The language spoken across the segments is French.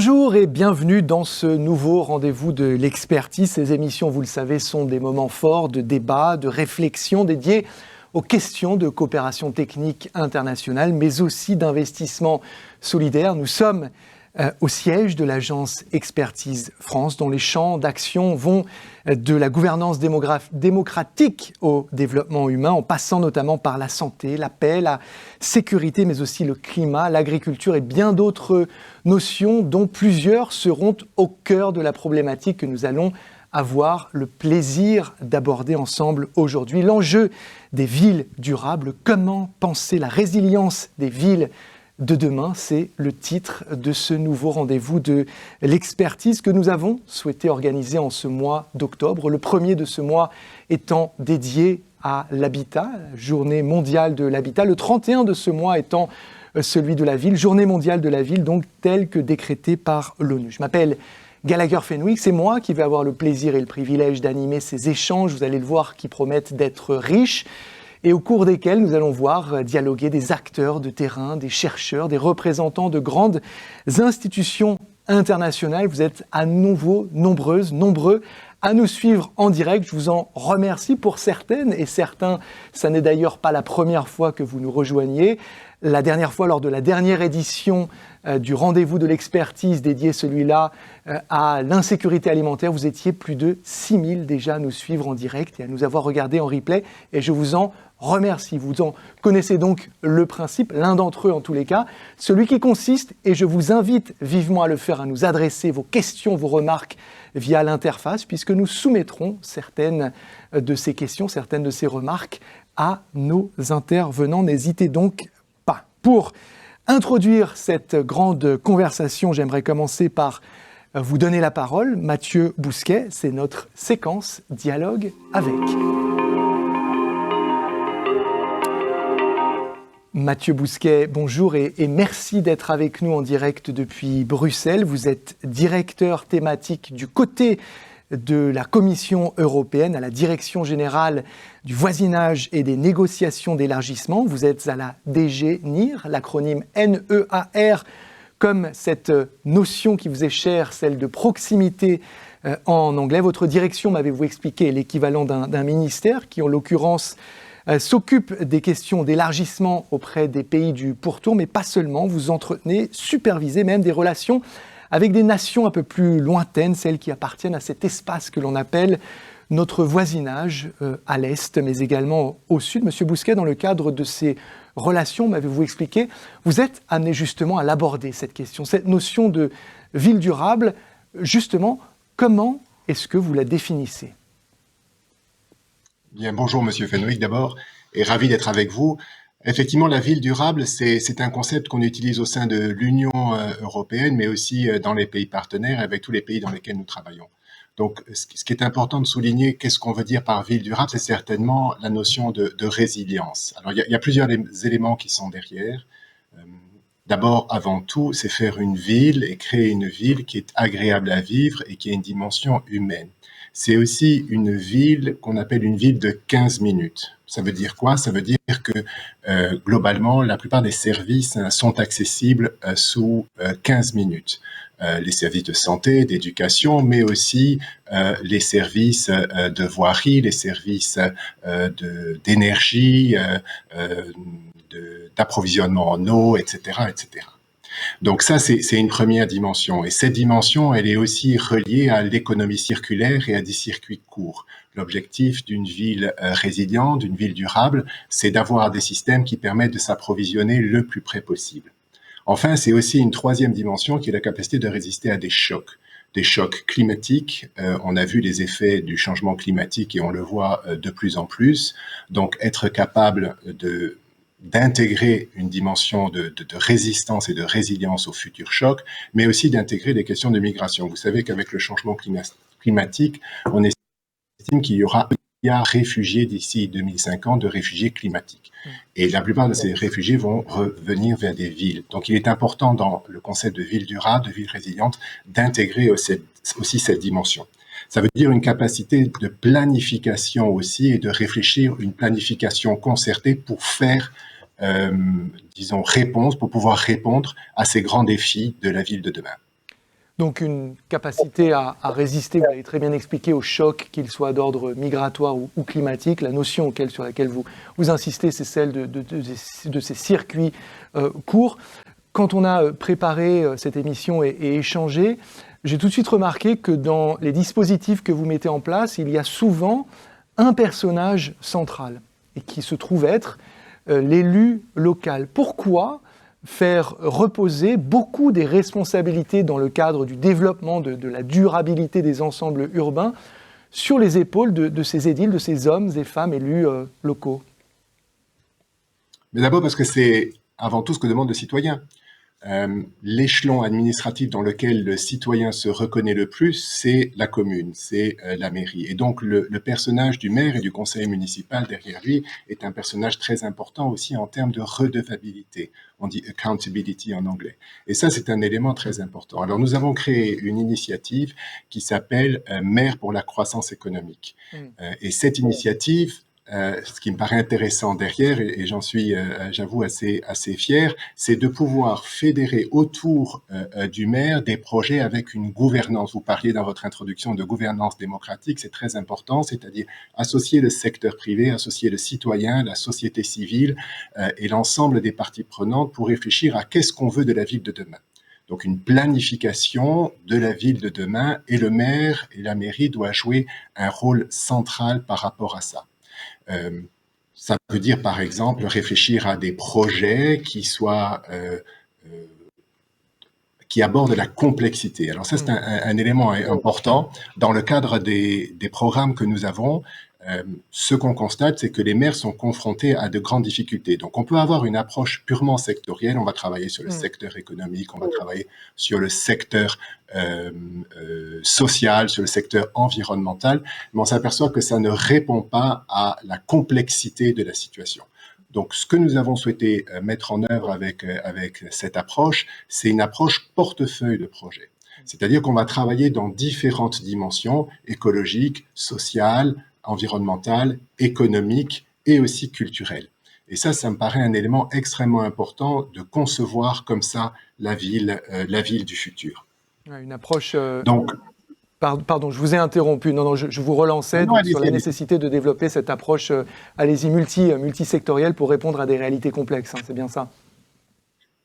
Bonjour et bienvenue dans ce nouveau rendez-vous de l'expertise. Ces émissions, vous le savez, sont des moments forts de débat, de réflexion dédiés aux questions de coopération technique internationale, mais aussi d'investissement solidaire. Nous sommes au siège de l'agence Expertise France, dont les champs d'action vont de la gouvernance démocratique au développement humain, en passant notamment par la santé, la paix, la sécurité, mais aussi le climat, l'agriculture et bien d'autres notions dont plusieurs seront au cœur de la problématique que nous allons avoir le plaisir d'aborder ensemble aujourd'hui. L'enjeu des villes durables, comment penser la résilience des villes de demain, c'est le titre de ce nouveau rendez-vous de l'expertise que nous avons souhaité organiser en ce mois d'octobre. Le premier de ce mois étant dédié à l'habitat, Journée mondiale de l'habitat. Le 31 de ce mois étant celui de la ville, Journée mondiale de la ville, donc telle que décrétée par l'ONU. Je m'appelle Gallagher Fenwick, c'est moi qui vais avoir le plaisir et le privilège d'animer ces échanges, vous allez le voir, qui promettent d'être riches, et au cours desquels nous allons voir dialoguer des acteurs de terrain, des chercheurs, des représentants de grandes institutions internationales. Vous êtes à nouveau nombreuses, nombreux à nous suivre en direct. Je vous en remercie pour certaines et certains. Ça n'est d'ailleurs pas la première fois que vous nous rejoignez. La dernière fois, lors de la dernière édition du rendez-vous de l'expertise dédié celui-là à l'insécurité alimentaire, vous étiez plus de 6000 déjà à nous suivre en direct et à nous avoir regardé en replay. Et je vous en remercie. Vous en connaissez donc le principe, l'un d'entre eux en tous les cas, celui qui consiste, et je vous invite vivement à le faire, à nous adresser vos questions, vos remarques via l'interface, puisque nous soumettrons certaines de ces questions, certaines de ces remarques à nos intervenants. N'hésitez donc pas. Pour introduire cette grande conversation, j'aimerais commencer par vous donner la parole. Mathieu Bousquet, c'est notre séquence Dialogue avec. Mathieu Bousquet, bonjour et merci d'être avec nous en direct depuis Bruxelles. Vous êtes directeur thématique du côté de la Commission européenne à la Direction générale du voisinage et des négociations d'élargissement. Vous êtes à la DG NEAR, l'acronyme NEAR, comme cette notion qui vous est chère, celle de proximité en anglais. Votre direction, m'avez-vous expliqué, est l'équivalent d'un ministère qui, en l'occurrence, s'occupe des questions d'élargissement auprès des pays du pourtour, mais pas seulement. Vous entretenez, supervisez même des relations avec des nations un peu plus lointaines, celles qui appartiennent à cet espace que l'on appelle notre voisinage à l'Est, mais également au Sud. Monsieur Bousquet, dans le cadre de ces relations, m'avez-vous expliqué, vous êtes amené justement à l'aborder, cette question, cette notion de ville durable. Justement, comment est-ce que vous la définissez ? Bien, bonjour Monsieur Fenwick d'abord, et ravi d'être avec vous. Effectivement, la ville durable, c'est un concept qu'on utilise au sein de l'Union européenne, mais aussi dans les pays partenaires, avec tous les pays dans lesquels nous travaillons. Donc, ce qui est important de souligner, qu'est-ce qu'on veut dire par ville durable, c'est certainement la notion de résilience. Alors, il y a plusieurs éléments qui sont derrière. D'abord, avant tout, c'est faire une ville et créer une ville qui est agréable à vivre et qui a une dimension humaine. C'est aussi une ville qu'on appelle une ville de 15 minutes. Ça veut dire quoi? Ça veut dire que globalement, la plupart des services sont accessibles sous 15 minutes. Les services de santé, d'éducation, mais aussi les services de voirie, les services d'énergie, d'approvisionnement en eau, etc., etc. Donc ça, c'est une première dimension. Et cette dimension, elle est aussi reliée à l'économie circulaire et à des circuits courts. L'objectif d'une ville résiliente, d'une ville durable, c'est d'avoir des systèmes qui permettent de s'approvisionner le plus près possible. Enfin, c'est aussi une troisième dimension qui est la capacité de résister à des chocs climatiques. On a vu les effets du changement climatique et on le voit de plus en plus. Donc, être capable d'intégrer une dimension de résistance et de résilience aux futurs chocs, mais aussi d'intégrer des questions de migration. Vous savez qu'avec le changement climatique, on estime qu'il y aura 1 milliard de réfugiés d'ici 2050, de réfugiés climatiques. Et la plupart de ces réfugiés vont revenir vers des villes. Donc il est important dans le concept de ville durable, de ville résiliente, d'intégrer aussi cette dimension. Ça veut dire une capacité de planification aussi et de réfléchir une planification concertée pour faire, pour pouvoir répondre à ces grands défis de la ville de demain. Donc une capacité à résister, vous l'avez très bien expliqué, aux chocs, qu'ils soient d'ordre migratoire ou climatique. La notion sur laquelle vous insistez, c'est celle de ces circuits courts. Quand on a préparé cette émission et échangé, j'ai tout de suite remarqué que dans les dispositifs que vous mettez en place, il y a souvent un personnage central, et qui se trouve être l'élu local. Pourquoi faire reposer beaucoup des responsabilités dans le cadre du développement de la durabilité des ensembles urbains sur les épaules de ces édiles, de ces hommes et femmes élus locaux? Mais d'abord parce que c'est avant tout ce que demandent les citoyens. L'échelon administratif dans lequel le citoyen se reconnaît le plus, c'est la commune, c'est la mairie. Et donc le personnage du maire et du conseil municipal derrière lui est un personnage très important aussi en termes de redevabilité. On dit accountability en anglais. Et ça, c'est un élément très important. Alors nous avons créé une initiative qui s'appelle Maire pour la croissance économique. Et cette initiative, ce qui me paraît intéressant derrière, et j'en suis, j'avoue, assez fier, c'est de pouvoir fédérer autour du maire des projets avec une gouvernance. Vous parliez dans votre introduction de gouvernance démocratique, c'est très important, c'est-à-dire associer le secteur privé, associer le citoyen, la société civile et l'ensemble des parties prenantes pour réfléchir à qu'est-ce qu'on veut de la ville de demain. Donc une planification de la ville de demain, et le maire et la mairie doivent jouer un rôle central par rapport à ça. Ça veut dire, par exemple, réfléchir à des projets qui abordent la complexité. Alors ça, c'est un élément important. Dans le cadre des programmes que nous avons, ce qu'on constate, c'est que les maires sont confrontés à de grandes difficultés. Donc, on peut avoir une approche purement sectorielle. On va travailler sur le secteur économique, on va travailler sur le secteur social, sur le secteur environnemental, mais on s'aperçoit que ça ne répond pas à la complexité de la situation. Donc, ce que nous avons souhaité mettre en œuvre avec cette approche, c'est une approche portefeuille de projet. C'est-à-dire qu'on va travailler dans différentes dimensions écologiques, sociales, environnementale, économique et aussi culturelle. Et ça me paraît un élément extrêmement important de concevoir comme ça la ville du futur. Une approche... Donc, pardon, je vous ai interrompu. Non, je vous relançais sur la nécessité de développer cette approche, allez-y, multisectorielle pour répondre à des réalités complexes. Hein, c'est bien ça?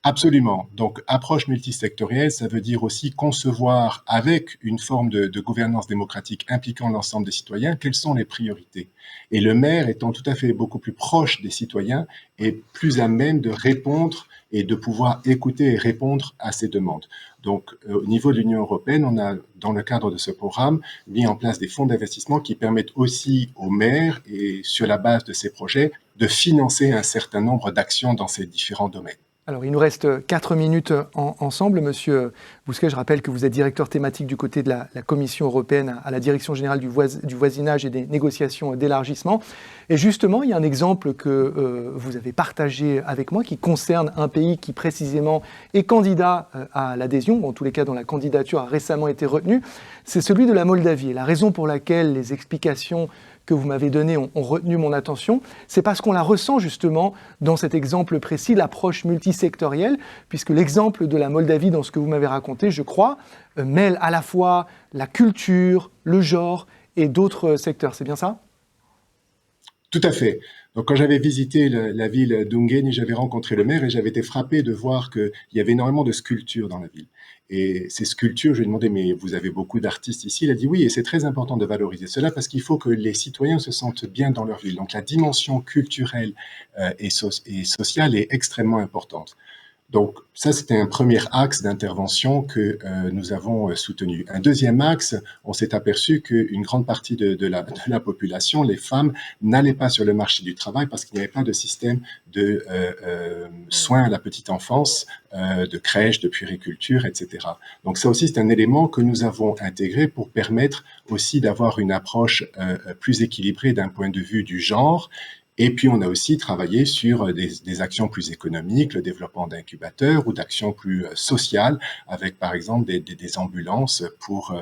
Absolument. Donc, approche multisectorielle, ça veut dire aussi concevoir avec une forme de gouvernance démocratique impliquant l'ensemble des citoyens, quelles sont les priorités. Et le maire étant tout à fait beaucoup plus proche des citoyens est plus à même de répondre et de pouvoir écouter et répondre à ces demandes. Donc, au niveau de l'Union européenne, on a, dans le cadre de ce programme, mis en place des fonds d'investissement qui permettent aussi aux maires, et sur la base de ces projets, de financer un certain nombre d'actions dans ces différents domaines. Alors, il nous reste 4 minutes ensemble. Monsieur Bousquet, je rappelle que vous êtes directeur thématique du côté de la Commission européenne à la Direction générale du voisinage et des négociations d'élargissement. Et justement, il y a un exemple que vous avez partagé avec moi qui concerne un pays qui précisément est candidat à l'adhésion, ou en tous les cas dont la candidature a récemment été retenue. C'est celui de la Moldavie. Et la raison pour laquelle les explications que vous m'avez donné ont retenu mon attention, c'est parce qu'on la ressent justement dans cet exemple précis, l'approche multisectorielle, puisque l'exemple de la Moldavie, dans ce que vous m'avez raconté, je crois, mêle à la fois la culture, le genre et d'autres secteurs. C'est bien ça? Tout à fait. Donc, quand j'avais visité la ville d'Ungeni, j'avais rencontré le maire et j'avais été frappé de voir qu'il y avait énormément de sculptures dans la ville. Et ces sculptures, je lui ai demandé, mais vous avez beaucoup d'artistes ici? Il a dit oui, et c'est très important de valoriser cela parce qu'il faut que les citoyens se sentent bien dans leur ville. Donc, la dimension culturelle et sociale est extrêmement importante. Donc, ça, c'était un premier axe d'intervention que nous avons soutenu. Un deuxième axe, on s'est aperçu qu'une grande partie de la population, les femmes, n'allaient pas sur le marché du travail parce qu'il n'y avait pas de système de soins à la petite enfance, de crèche, de puériculture, etc. Donc, ça aussi, c'est un élément que nous avons intégré pour permettre aussi d'avoir une approche plus équilibrée d'un point de vue du genre Et puis, on a aussi travaillé sur des actions plus économiques, le développement d'incubateurs ou d'actions plus sociales, avec par exemple des ambulances pour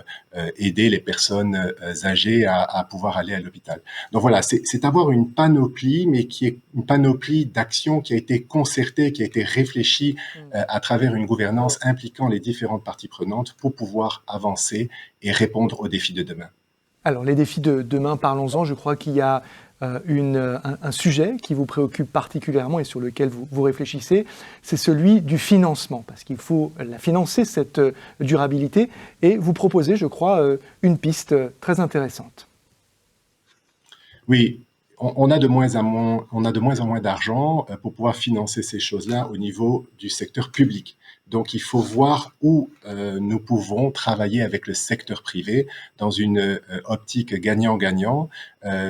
aider les personnes âgées à pouvoir aller à l'hôpital. Donc voilà, c'est avoir une panoplie, mais qui est une panoplie d'actions qui a été concertée, qui a été réfléchie à travers une gouvernance impliquant les différentes parties prenantes pour pouvoir avancer et répondre aux défis de demain. Alors, les défis de demain, parlons-en. Je crois qu'il y a un sujet qui vous préoccupe particulièrement et sur lequel vous réfléchissez, c'est celui du financement, parce qu'il faut la financer, cette durabilité, et vous proposez, je crois, une piste très intéressante. Oui, on a de moins en moins d'argent pour pouvoir financer ces choses-là au niveau du secteur public. Donc, il faut voir où nous pouvons travailler avec le secteur privé dans une optique gagnant-gagnant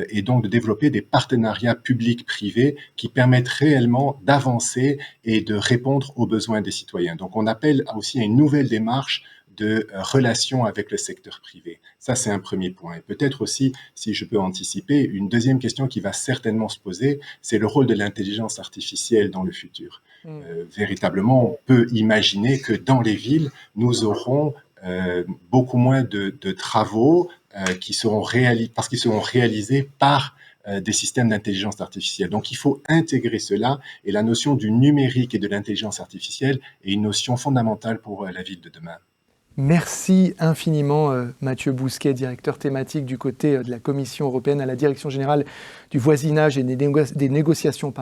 et donc de développer des partenariats publics-privés qui permettent réellement d'avancer et de répondre aux besoins des citoyens. Donc, on appelle aussi à une nouvelle démarche de relation avec le secteur privé. Ça, c'est un premier point. Et peut-être aussi, si je peux anticiper, une deuxième question qui va certainement se poser, c'est le rôle de l'intelligence artificielle dans le futur. Véritablement, on peut imaginer que dans les villes, nous aurons beaucoup moins de travaux qui seront parce qu'ils seront réalisés par des systèmes d'intelligence artificielle. Donc, il faut intégrer cela, et la notion du numérique et de l'intelligence artificielle est une notion fondamentale pour la ville de demain. Merci infiniment Mathieu Bousquet, directeur thématique du côté de la Commission européenne à la Direction générale du voisinage et des négociations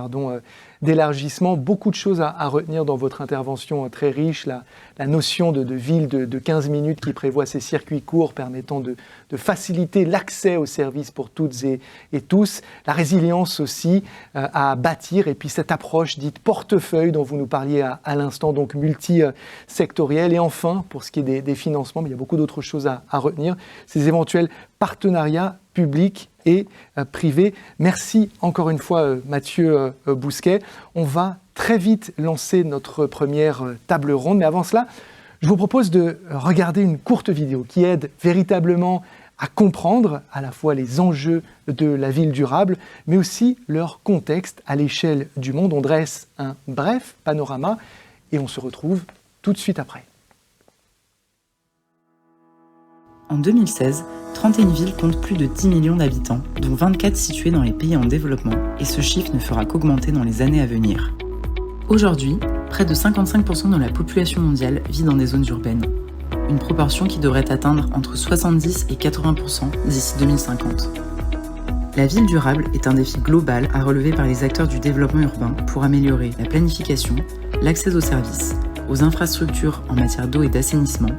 d'élargissement. Beaucoup de choses à retenir dans votre intervention très riche. La notion de ville de 15 minutes qui prévoit ces circuits courts permettant de faciliter l'accès aux services pour toutes et tous. La résilience aussi à bâtir, et puis cette approche dite portefeuille dont vous nous parliez à l'instant, donc multisectorielle. Et enfin, pour ce qui est des financements, mais il y a beaucoup d'autres choses à retenir, ces éventuels partenariats publics et privés. Merci encore une fois Mathieu Bousquet. On va très vite lancer notre première table ronde, mais avant cela, je vous propose de regarder une courte vidéo qui aide véritablement à comprendre à la fois les enjeux de la ville durable, mais aussi leur contexte à l'échelle du monde. On dresse un bref panorama et on se retrouve tout de suite après. En 2016, 31 villes comptent plus de 10 millions d'habitants, dont 24 situés dans les pays en développement, et ce chiffre ne fera qu'augmenter dans les années à venir. Aujourd'hui, près de 55% de la population mondiale vit dans des zones urbaines, une proportion qui devrait atteindre entre 70 et 80% d'ici 2050. La ville durable est un défi global à relever par les acteurs du développement urbain pour améliorer la planification, l'accès aux services, aux infrastructures en matière d'eau et d'assainissement,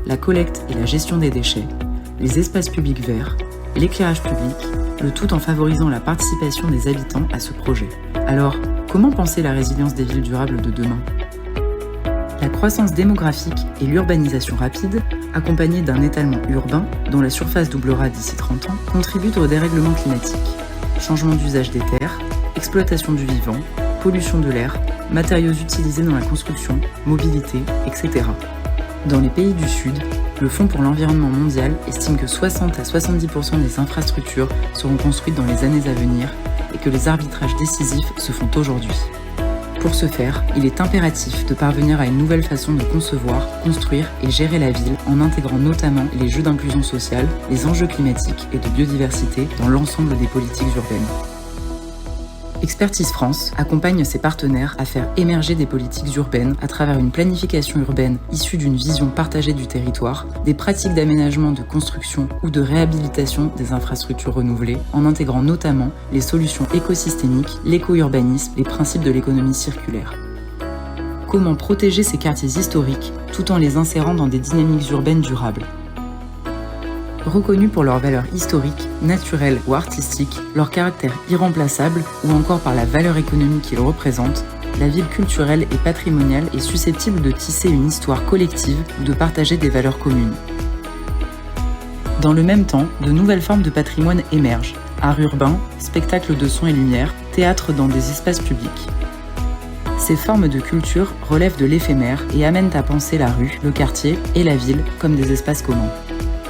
la collecte et la gestion des déchets, les espaces publics verts, l'éclairage public, le tout en favorisant la participation des habitants à ce projet. Alors, comment penser la résilience des villes durables de demain ? La croissance démographique et l'urbanisation rapide, accompagnée d'un étalement urbain dont la surface doublera d'ici 30 ans, contribuent au dérèglement climatique. Changement d'usage des terres, exploitation du vivant, pollution de l'air, matériaux utilisés dans la construction, mobilité, etc. Dans les pays du Sud, le Fonds pour l'environnement mondial estime que 60 à 70% des infrastructures seront construites dans les années à venir et que les arbitrages décisifs se font aujourd'hui. Pour ce faire, il est impératif de parvenir à une nouvelle façon de concevoir, construire et gérer la ville en intégrant notamment les jeux d'inclusion sociale, les enjeux climatiques et de biodiversité dans l'ensemble des politiques urbaines. Expertise France accompagne ses partenaires à faire émerger des politiques urbaines à travers une planification urbaine issue d'une vision partagée du territoire, des pratiques d'aménagement de construction ou de réhabilitation des infrastructures renouvelées, en intégrant notamment les solutions écosystémiques, l'éco-urbanisme, les principes de l'économie circulaire. Comment protéger ces quartiers historiques tout en les insérant dans des dynamiques urbaines durables ? Reconnus pour leurs valeurs historiques, naturelles ou artistiques, leur caractère irremplaçable ou encore par la valeur économique qu'ils représentent, la ville culturelle et patrimoniale est susceptible de tisser une histoire collective ou de partager des valeurs communes. Dans le même temps, de nouvelles formes de patrimoine émergent, art urbain, spectacles de son et lumière, théâtre dans des espaces publics. Ces formes de culture relèvent de l'éphémère et amènent à penser la rue, le quartier et la ville comme des espaces communs.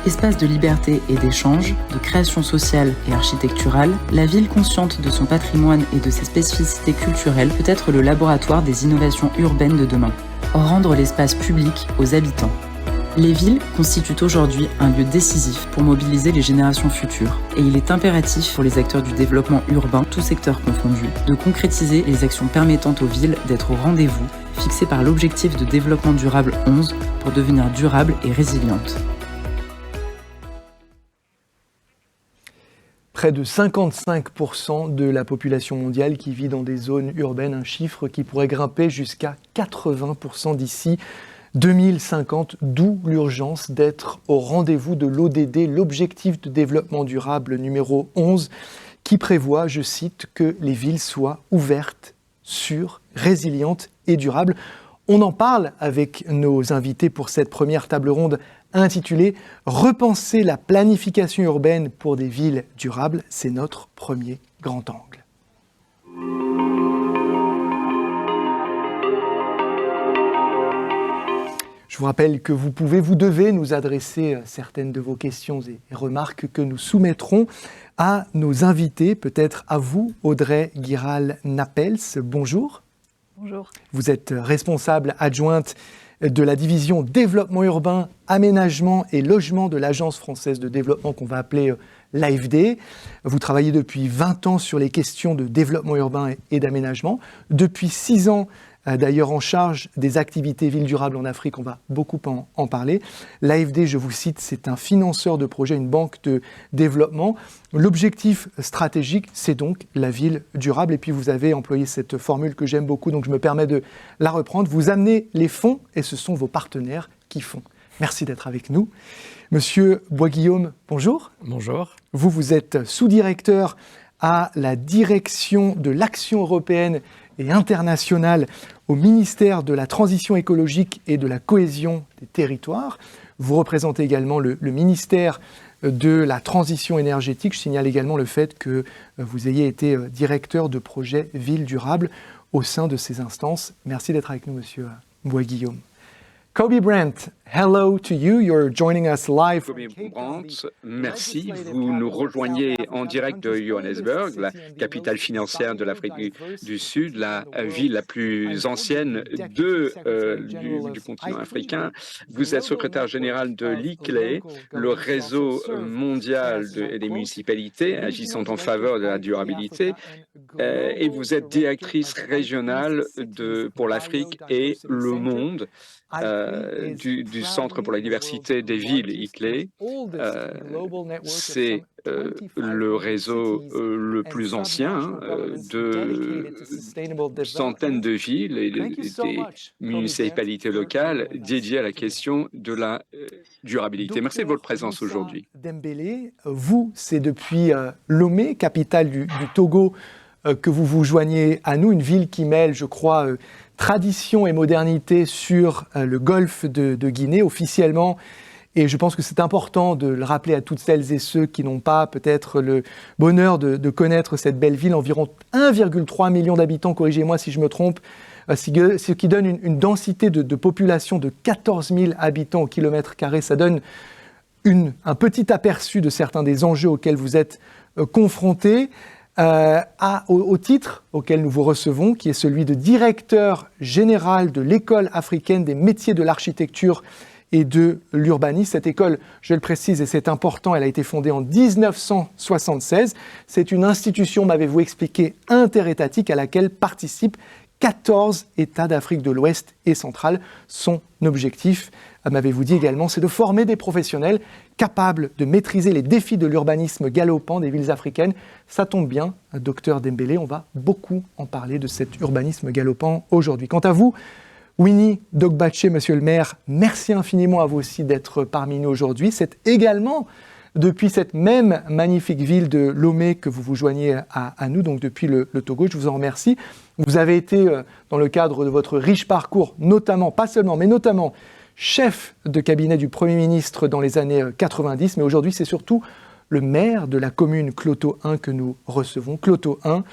Espace de liberté et d'échange, de création sociale et architecturale, la ville consciente de son patrimoine et de ses spécificités culturelles peut être le laboratoire des innovations urbaines de demain. Rendre l'espace public aux habitants. Les villes constituent aujourd'hui un lieu décisif pour mobiliser les générations futures et il est impératif pour les acteurs du développement urbain, tous secteurs confondus, de concrétiser les actions permettant aux villes d'être au rendez-vous, fixées par l'objectif de développement durable 11 pour devenir durables et résilientes. Près de 55% de la population mondiale qui vit dans des zones urbaines, un chiffre qui pourrait grimper jusqu'à 80% d'ici 2050, d'où l'urgence d'être au rendez-vous de l'ODD, l'objectif de développement durable numéro 11, qui prévoit, je cite, que les villes soient ouvertes, sûres, résilientes et durables. On en parle avec nos invités pour cette première table ronde intitulée « Repenser la planification urbaine pour des villes durables », c'est notre premier grand angle. Je vous rappelle que vous devez nous adresser certaines de vos questions et remarques que nous soumettrons à nos invités, peut-être à vous, Audrey Guiral-Napels. Bonjour. Bonjour. Vous êtes responsable adjointe de la division développement urbain, aménagement et logement de l'Agence française de développement qu'on va appeler l'AFD. Vous travaillez depuis 20 ans sur les questions de développement urbain et d'aménagement. Depuis 6 ans, d'ailleurs en charge des activités villes durables en Afrique, on va beaucoup en parler. L'AFD, je vous cite, c'est un financeur de projets, une banque de développement. L'objectif stratégique, c'est donc la ville durable. Et puis vous avez employé cette formule que j'aime beaucoup, donc je me permets de la reprendre. Vous amenez les fonds et ce sont vos partenaires qui font. Merci d'être avec nous. Monsieur Bois-Guillaume, bonjour. Bonjour. Vous êtes sous-directeur à la direction de l'action européenne et internationale au ministère de la Transition écologique et de la cohésion des territoires. Vous représentez également le ministère de la Transition énergétique. Je signale également le fait que vous ayez été directeur de projet Ville durable au sein de ces instances. Merci d'être avec nous, Monsieur Bois-Guillaume. Kobe Brandt, hello to you. You're joining us live. Kobe Brandt, merci. Vous nous rejoignez en direct de Johannesburg, la capitale financière de l'Afrique du Sud, la ville la plus ancienne du continent africain. Vous êtes secrétaire général de l'ICLE, le réseau mondial des municipalités agissant en faveur de la durabilité, et vous êtes directrice régionale pour l'Afrique et le monde. Du Centre pour la diversité des villes, ICLE. C'est le réseau le plus ancien de centaines de villes et des municipalités locales dédiées à la question de la durabilité. Merci de votre présence aujourd'hui. Dembélé, vous, c'est depuis Lomé, capitale du Togo, que vous vous joignez à nous, une ville qui mêle, je crois, tradition et modernité sur le golfe de Guinée officiellement. Et je pense que c'est important de le rappeler à toutes celles et ceux qui n'ont pas peut-être le bonheur de connaître cette belle ville. Environ 1,3 million d'habitants, corrigez-moi si je me trompe, ce qui donne une densité de population de 14 000 habitants au kilomètre carré. Ça donne un petit aperçu de certains des enjeux auxquels vous êtes confrontés. Au titre auquel nous vous recevons, qui est celui de directeur général de l'École africaine des métiers de l'architecture et de l'urbanisme. Cette école, je le précise et c'est important, elle a été fondée en 1976. C'est une institution, m'avez-vous expliqué, interétatique à laquelle participent 14 États d'Afrique de l'Ouest et centrale. Son objectif, m'avez-vous dit également, c'est de former des professionnels capables de maîtriser les défis de l'urbanisme galopant des villes africaines. Ça tombe bien, docteur Dembélé, on va beaucoup en parler de cet urbanisme galopant aujourd'hui. Quant à vous, Winnie Dogbache, monsieur le maire, merci infiniment à vous aussi d'être parmi nous aujourd'hui. C'est également depuis cette même magnifique ville de Lomé que vous vous joignez à nous, donc depuis le Togo. Je vous en remercie. Vous avez été, dans le cadre de votre riche parcours, notamment, pas seulement, mais notamment, chef de cabinet du Premier ministre dans les années 90, mais aujourd'hui c'est surtout le maire de la commune Cloto 1 que nous recevons. Cloto 1,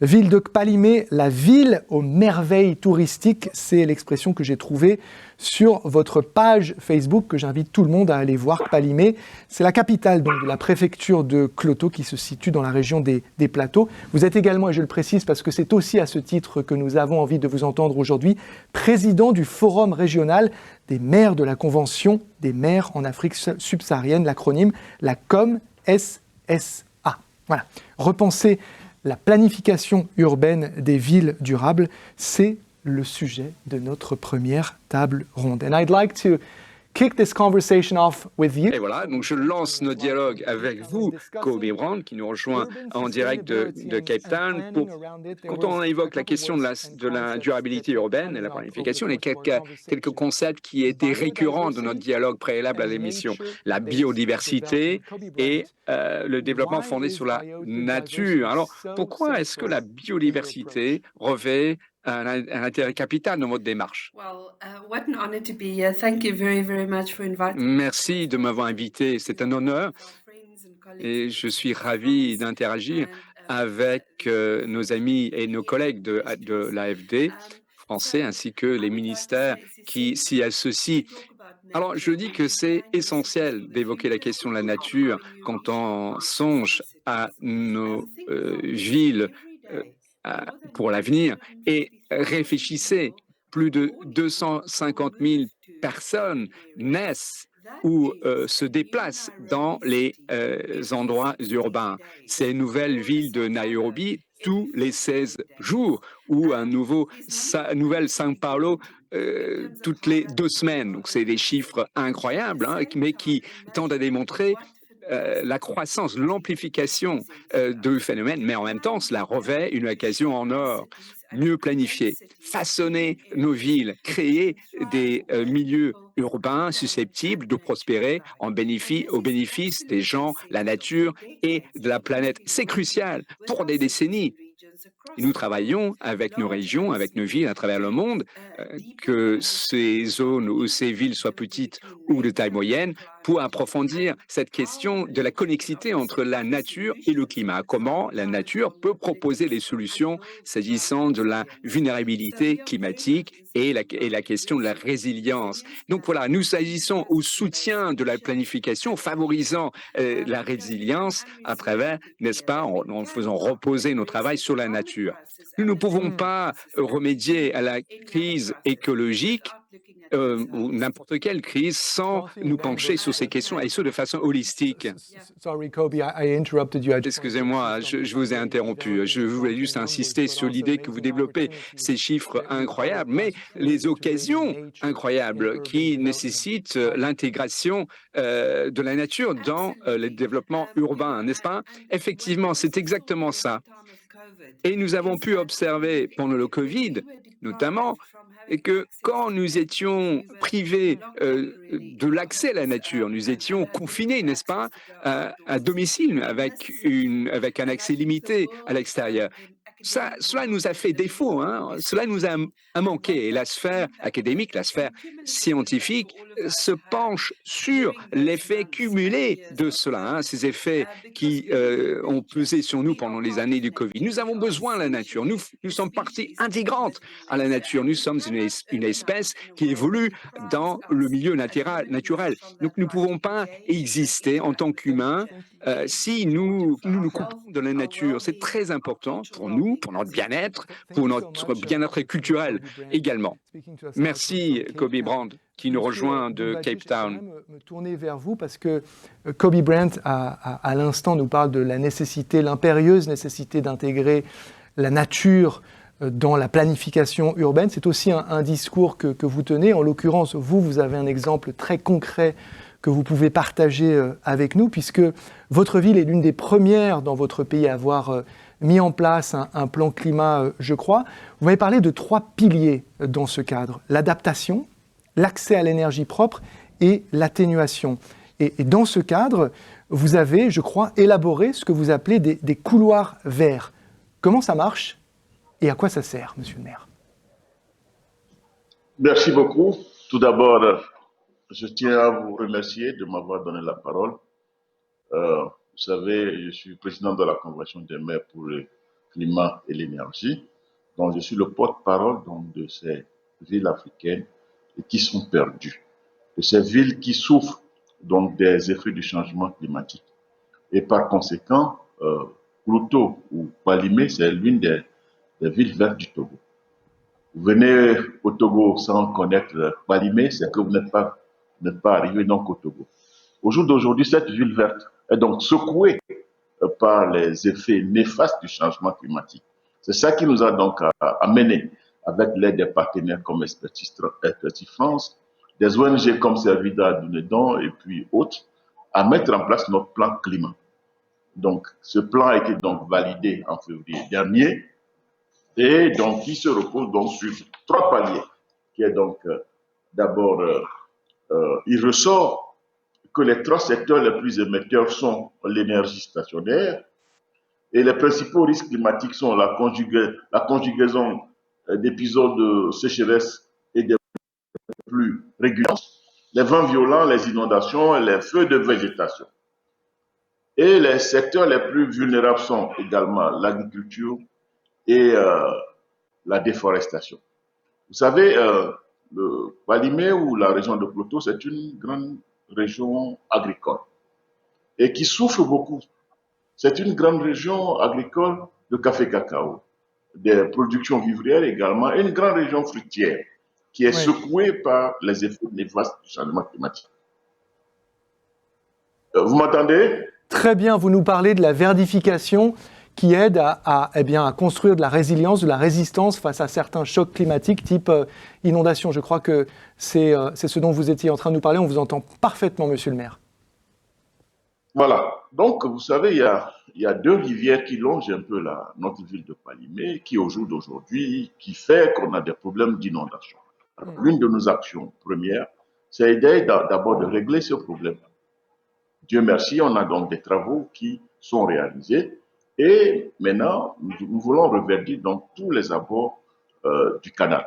Ville de Kpalimé, la ville aux merveilles touristiques, c'est l'expression que j'ai trouvée sur votre page Facebook que j'invite tout le monde à aller voir. Kpalimé, c'est la capitale donc, de la préfecture de Kloto qui se situe dans la région des Plateaux. Vous êtes également, et je le précise parce que c'est aussi à ce titre que nous avons envie de vous entendre aujourd'hui, président du Forum régional des maires de la Convention des maires en Afrique subsaharienne, l'acronyme la COM-SSA. Voilà, repenser la planification urbaine des villes durables, c'est le sujet de notre première table ronde. And I'd like to kick this conversation off with you. Et voilà, donc je lance notre dialogue avec vous, Kobe Brand, qui nous rejoint en direct de Cape Town. Quand on évoque la question de la durabilité urbaine et la planification, il y a quelques concepts qui étaient récurrents de notre dialogue préalable à l'émission. La biodiversité et le développement fondé sur la nature. Alors, pourquoi est-ce que la biodiversité revêt un intérêt capital dans votre démarche? Merci de m'avoir invité, c'est un honneur et je suis ravi d'interagir avec nos amis et nos collègues de l'AFD français ainsi que les ministères qui s'y associent. Alors, je dis que c'est essentiel d'évoquer la question de la nature quand on songe à nos villes pour l'avenir et réfléchissez, plus de 250 000 personnes naissent ou se déplacent dans les endroits urbains. Ces nouvelles villes de Nairobi, tous les 16 jours, ou un nouvelle São Paulo toutes les 2 semaines. Donc, c'est des chiffres incroyables, hein, mais qui tendent à démontrer la croissance, l'amplification du phénomène, mais en même temps, cela revêt une occasion en or. Mieux planifier, façonner nos villes, créer des milieux urbains susceptibles de prospérer au bénéfice des gens, la nature et de la planète. C'est crucial pour des décennies. Nous travaillons avec nos régions, avec nos villes à travers le monde, que ces zones ou ces villes soient petites ou de taille moyenne, pour approfondir cette question de la connexité entre la nature et le climat. Comment la nature peut proposer des solutions s'agissant de la vulnérabilité climatique et la question de la résilience. Donc voilà, nous agissons au soutien de la planification, favorisant la résilience à travers, n'est-ce pas, en faisant reposer nos travail sur la nature. Nous ne pouvons pas remédier à la crise écologique ou n'importe quelle crise sans nous pencher sur ces questions et ce de façon holistique. Excusez-moi, je vous ai interrompu. Je voulais juste insister sur l'idée que vous développez ces chiffres incroyables, mais les occasions incroyables qui nécessitent l'intégration de la nature dans le développement urbain, n'est-ce pas? Effectivement, c'est exactement ça. Et nous avons pu observer pendant le Covid, notamment, et que quand nous étions privés de l'accès à la nature, nous étions confinés, n'est-ce pas, à domicile avec un accès limité à l'extérieur. Cela nous a fait défaut, hein? Cela nous a manqué. Et la sphère académique, la sphère scientifique se penche sur l'effet cumulé de cela, hein, ces effets qui ont pesé sur nous pendant les années du Covid. Nous avons besoin de la nature. Nous sommes partie intégrante à la nature. Nous sommes une espèce qui évolue dans le milieu naturel. Donc, nous ne pouvons pas exister en tant qu'humains si nous nous coupons de la nature. C'est très important pour nous, pour notre bien-être, pour notre bien-être culturel également. Merci, Kobe Brand, qui nous rejoint de Cape Town. Je me tourner vers vous parce que Kobe Brand, à l'instant, nous parle de la nécessité, l'impérieuse nécessité d'intégrer la nature dans la planification urbaine. C'est aussi un discours que vous tenez. En l'occurrence, vous avez un exemple très concret que vous pouvez partager avec nous, puisque votre ville est l'une des premières dans votre pays à avoir mis en place un plan climat, je crois. Vous m'avez parlé de 3 piliers dans ce cadre: l'adaptation, l'accès à l'énergie propre et l'atténuation. Et dans ce cadre, vous avez, je crois, élaboré ce que vous appelez des couloirs verts. Comment ça marche et à quoi ça sert, monsieur le maire? Merci beaucoup. Tout d'abord, je tiens à vous remercier de m'avoir donné la parole. Vous savez, je suis président de la Convention des maires pour le climat et l'énergie. Donc, je suis le porte-parole de ces villes africaines qui sont perdues, de ces villes qui souffrent donc des effets du changement climatique. Et par conséquent, Pluto ou Palimé, c'est l'une des villes vertes du Togo. Vous venez au Togo sans connaître Palimé, c'est que vous n'êtes pas arrivé donc au Togo. Au jour d'aujourd'hui, cette ville verte est donc secouée par les effets néfastes du changement climatique. C'est ça qui nous a donc amené, avec l'aide des partenaires comme Expertise France, des ONG comme Servida Dunedon et puis autres, à mettre en place notre plan climat. Donc, ce plan a été donc validé en février dernier et donc qui se repose donc sur 3 paliers. Qui est donc d'abord, il ressort que les 3 secteurs les plus émetteurs sont l'énergie stationnaire et les principaux risques climatiques sont la conjugaison d'épisodes de sécheresse et de pluies régulières, les vents violents, les inondations et les feux de végétation. Et les secteurs les plus vulnérables sont également l'agriculture et la déforestation. Vous savez, le Palimé ou la région de Pluto, c'est une grande région agricole et qui souffre beaucoup. C'est une grande région agricole de café-cacao, des productions vivrières également, et une grande région fruitière qui est secouée par les effets néfastes du changement climatique. Vous m'entendez ? Très bien, vous nous parlez de la verdification qui aide à construire de la résilience, de la résistance face à certains chocs climatiques type inondation. Je crois que c'est ce dont vous étiez en train de nous parler. On vous entend parfaitement, monsieur le maire. Voilà. Donc, vous savez, il y a 2 rivières qui longent un peu notre ville de Palimé, qui au jour d'aujourd'hui, qui fait qu'on a des problèmes d'inondation. L'une de nos actions premières, c'est aider d'abord de régler ce problème. Dieu merci, on a donc des travaux qui sont réalisés et maintenant, nous voulons reverdir donc tous les abords du canal.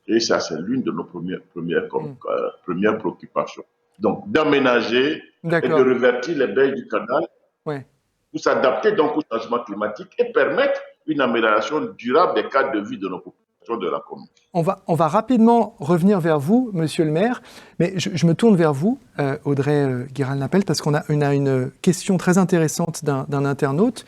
Et ça, c'est l'une de nos premières préoccupations. Donc, d'aménager et de revertir les baies du canal pour s'adapter donc au changement climatique et permettre une amélioration durable des cadres de vie de nos populations de la commune. On va rapidement revenir vers vous, monsieur le maire, mais je me tourne vers vous, Audrey Guéral-Napel, parce qu'on a une question très intéressante d'un internaute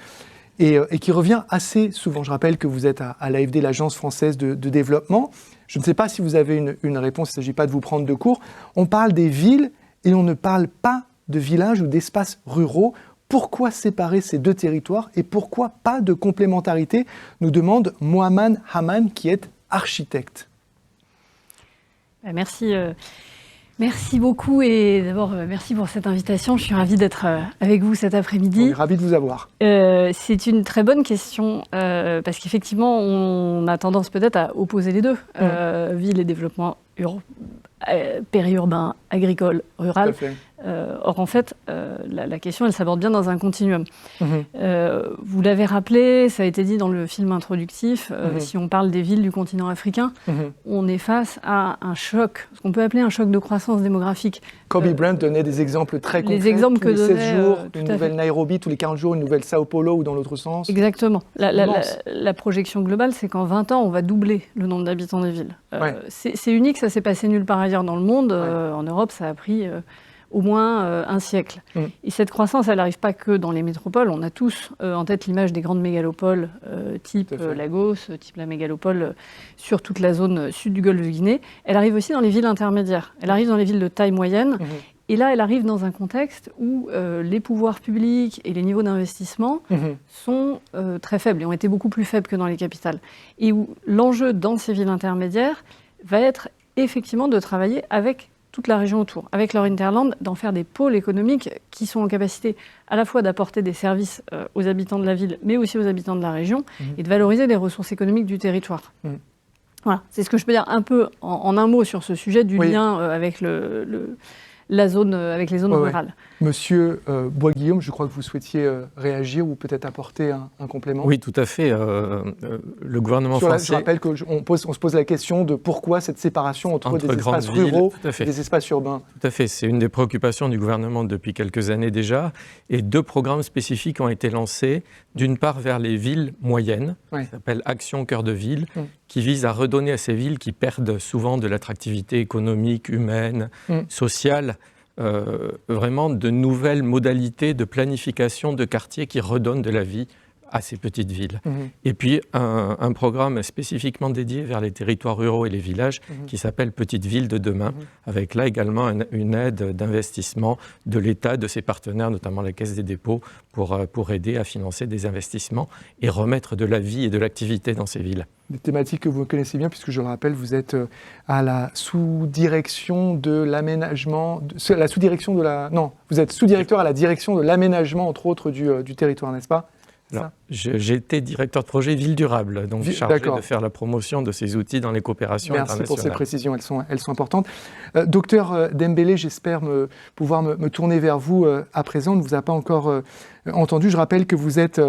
et qui revient assez souvent. Je rappelle que vous êtes à l'AFD, l'Agence française de développement. Je ne sais pas si vous avez une réponse, il ne s'agit pas de vous prendre de court. On parle des villes et on ne parle pas de villages ou d'espaces ruraux. Pourquoi séparer ces 2 territoires et pourquoi pas de complémentarité, nous demande Mohamed Haman, qui est architecte. Merci beaucoup et d'abord merci pour cette invitation. Je suis ravie d'être avec vous cet après-midi. On est ravis de vous avoir. C'est une très bonne question parce qu'effectivement on a tendance peut-être à opposer les 2, ville et développement périurbain, agricole, rural. Or, en fait, la question, elle s'aborde bien dans un continuum. Vous l'avez rappelé, ça a été dit dans le film introductif, si on parle des villes du continent africain, on est face à un choc, ce qu'on peut appeler un choc de croissance démographique. Kobe Bryant donnait des exemples très concrets. Les exemples tous les 16 jours, une nouvelle Nairobi, tous les 40 jours, une nouvelle Sao Paulo ou dans l'autre sens. Exactement. La projection globale, c'est qu'en 20 ans, on va doubler le nombre d'habitants des villes. C'est unique, ça s'est passé nulle part ailleurs dans le monde. En Europe, ça a pris au moins un siècle. Et cette croissance, elle n'arrive pas que dans les métropoles. On a tous en tête l'image des grandes mégalopoles, type Lagos, type la mégalopole sur toute la zone sud du golfe de Guinée. Elle arrive aussi dans les villes intermédiaires. Elle arrive dans les villes de taille moyenne. Et là, elle arrive dans un contexte où les pouvoirs publics et les niveaux d'investissement sont très faibles et ont été beaucoup plus faibles que dans les capitales. Et où l'enjeu dans ces villes intermédiaires va être effectivement de travailler avec toute la région autour, avec leur hinterland, d'en faire des pôles économiques qui sont en capacité à la fois d'apporter des services aux habitants de la ville, mais aussi aux habitants de la région, et de valoriser les ressources économiques du territoire. Voilà, c'est ce que je peux dire un peu en un mot sur ce sujet du lien avec la zone, avec les zones rurales. Monsieur Bois-Guillaume, je crois que vous souhaitiez réagir ou peut-être apporter un complément. Oui, tout à fait. Le gouvernement français... Je rappelle qu'on se pose la question de pourquoi cette séparation entre des espaces ruraux et des espaces urbains. Tout à fait. C'est une des préoccupations du gouvernement depuis quelques années déjà. Et 2 programmes spécifiques ont été lancés. D'une part, vers les villes moyennes, qui s'appelle Action Cœur de Ville, qui vise à redonner à ces villes qui perdent souvent de l'attractivité économique, humaine, sociale, vraiment de nouvelles modalités de planification de quartiers qui redonnent de la vie à ces petites villes. Et puis un programme spécifiquement dédié vers les territoires ruraux et les villages qui s'appelle Petites Villes de demain, avec là également une aide d'investissement de l'État, de ses partenaires, notamment la Caisse des dépôts, pour aider à financer des investissements et remettre de la vie et de l'activité dans ces villes. Des thématiques que vous connaissez bien, puisque je le rappelle, vous êtes à la sous-direction de l'aménagement... vous êtes sous-directeur à la direction de l'aménagement, entre autres, du territoire, n'est-ce pas ? Alors, j'ai été directeur de projet Ville Durable, donc chargé de faire la promotion de ces outils dans les coopérations internationales. Merci pour ces précisions, elles sont importantes. Docteur Dembélé, j'espère pouvoir me tourner vers vous à présent. On ne vous a pas encore entendu. Je rappelle que vous êtes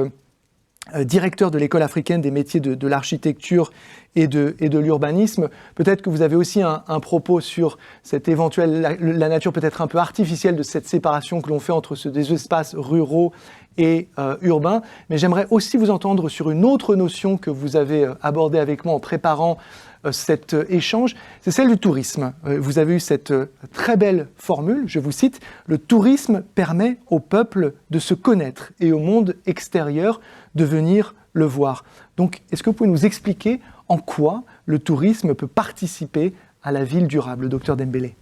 directeur de l'École africaine des métiers de l'architecture et de l'urbanisme. Peut-être que vous avez aussi un propos sur cette la nature peut-être un peu artificielle de cette séparation que l'on fait entre des espaces ruraux et urbains. Mais j'aimerais aussi vous entendre sur une autre notion que vous avez abordée avec moi en préparant cet échange, c'est celle du tourisme. Vous avez eu cette très belle formule, je vous cite, « Le tourisme permet au peuple de se connaître et au monde extérieur de venir le voir ». Donc, est-ce que vous pouvez nous expliquer en quoi le tourisme peut participer à la ville durable, docteur Dembélé?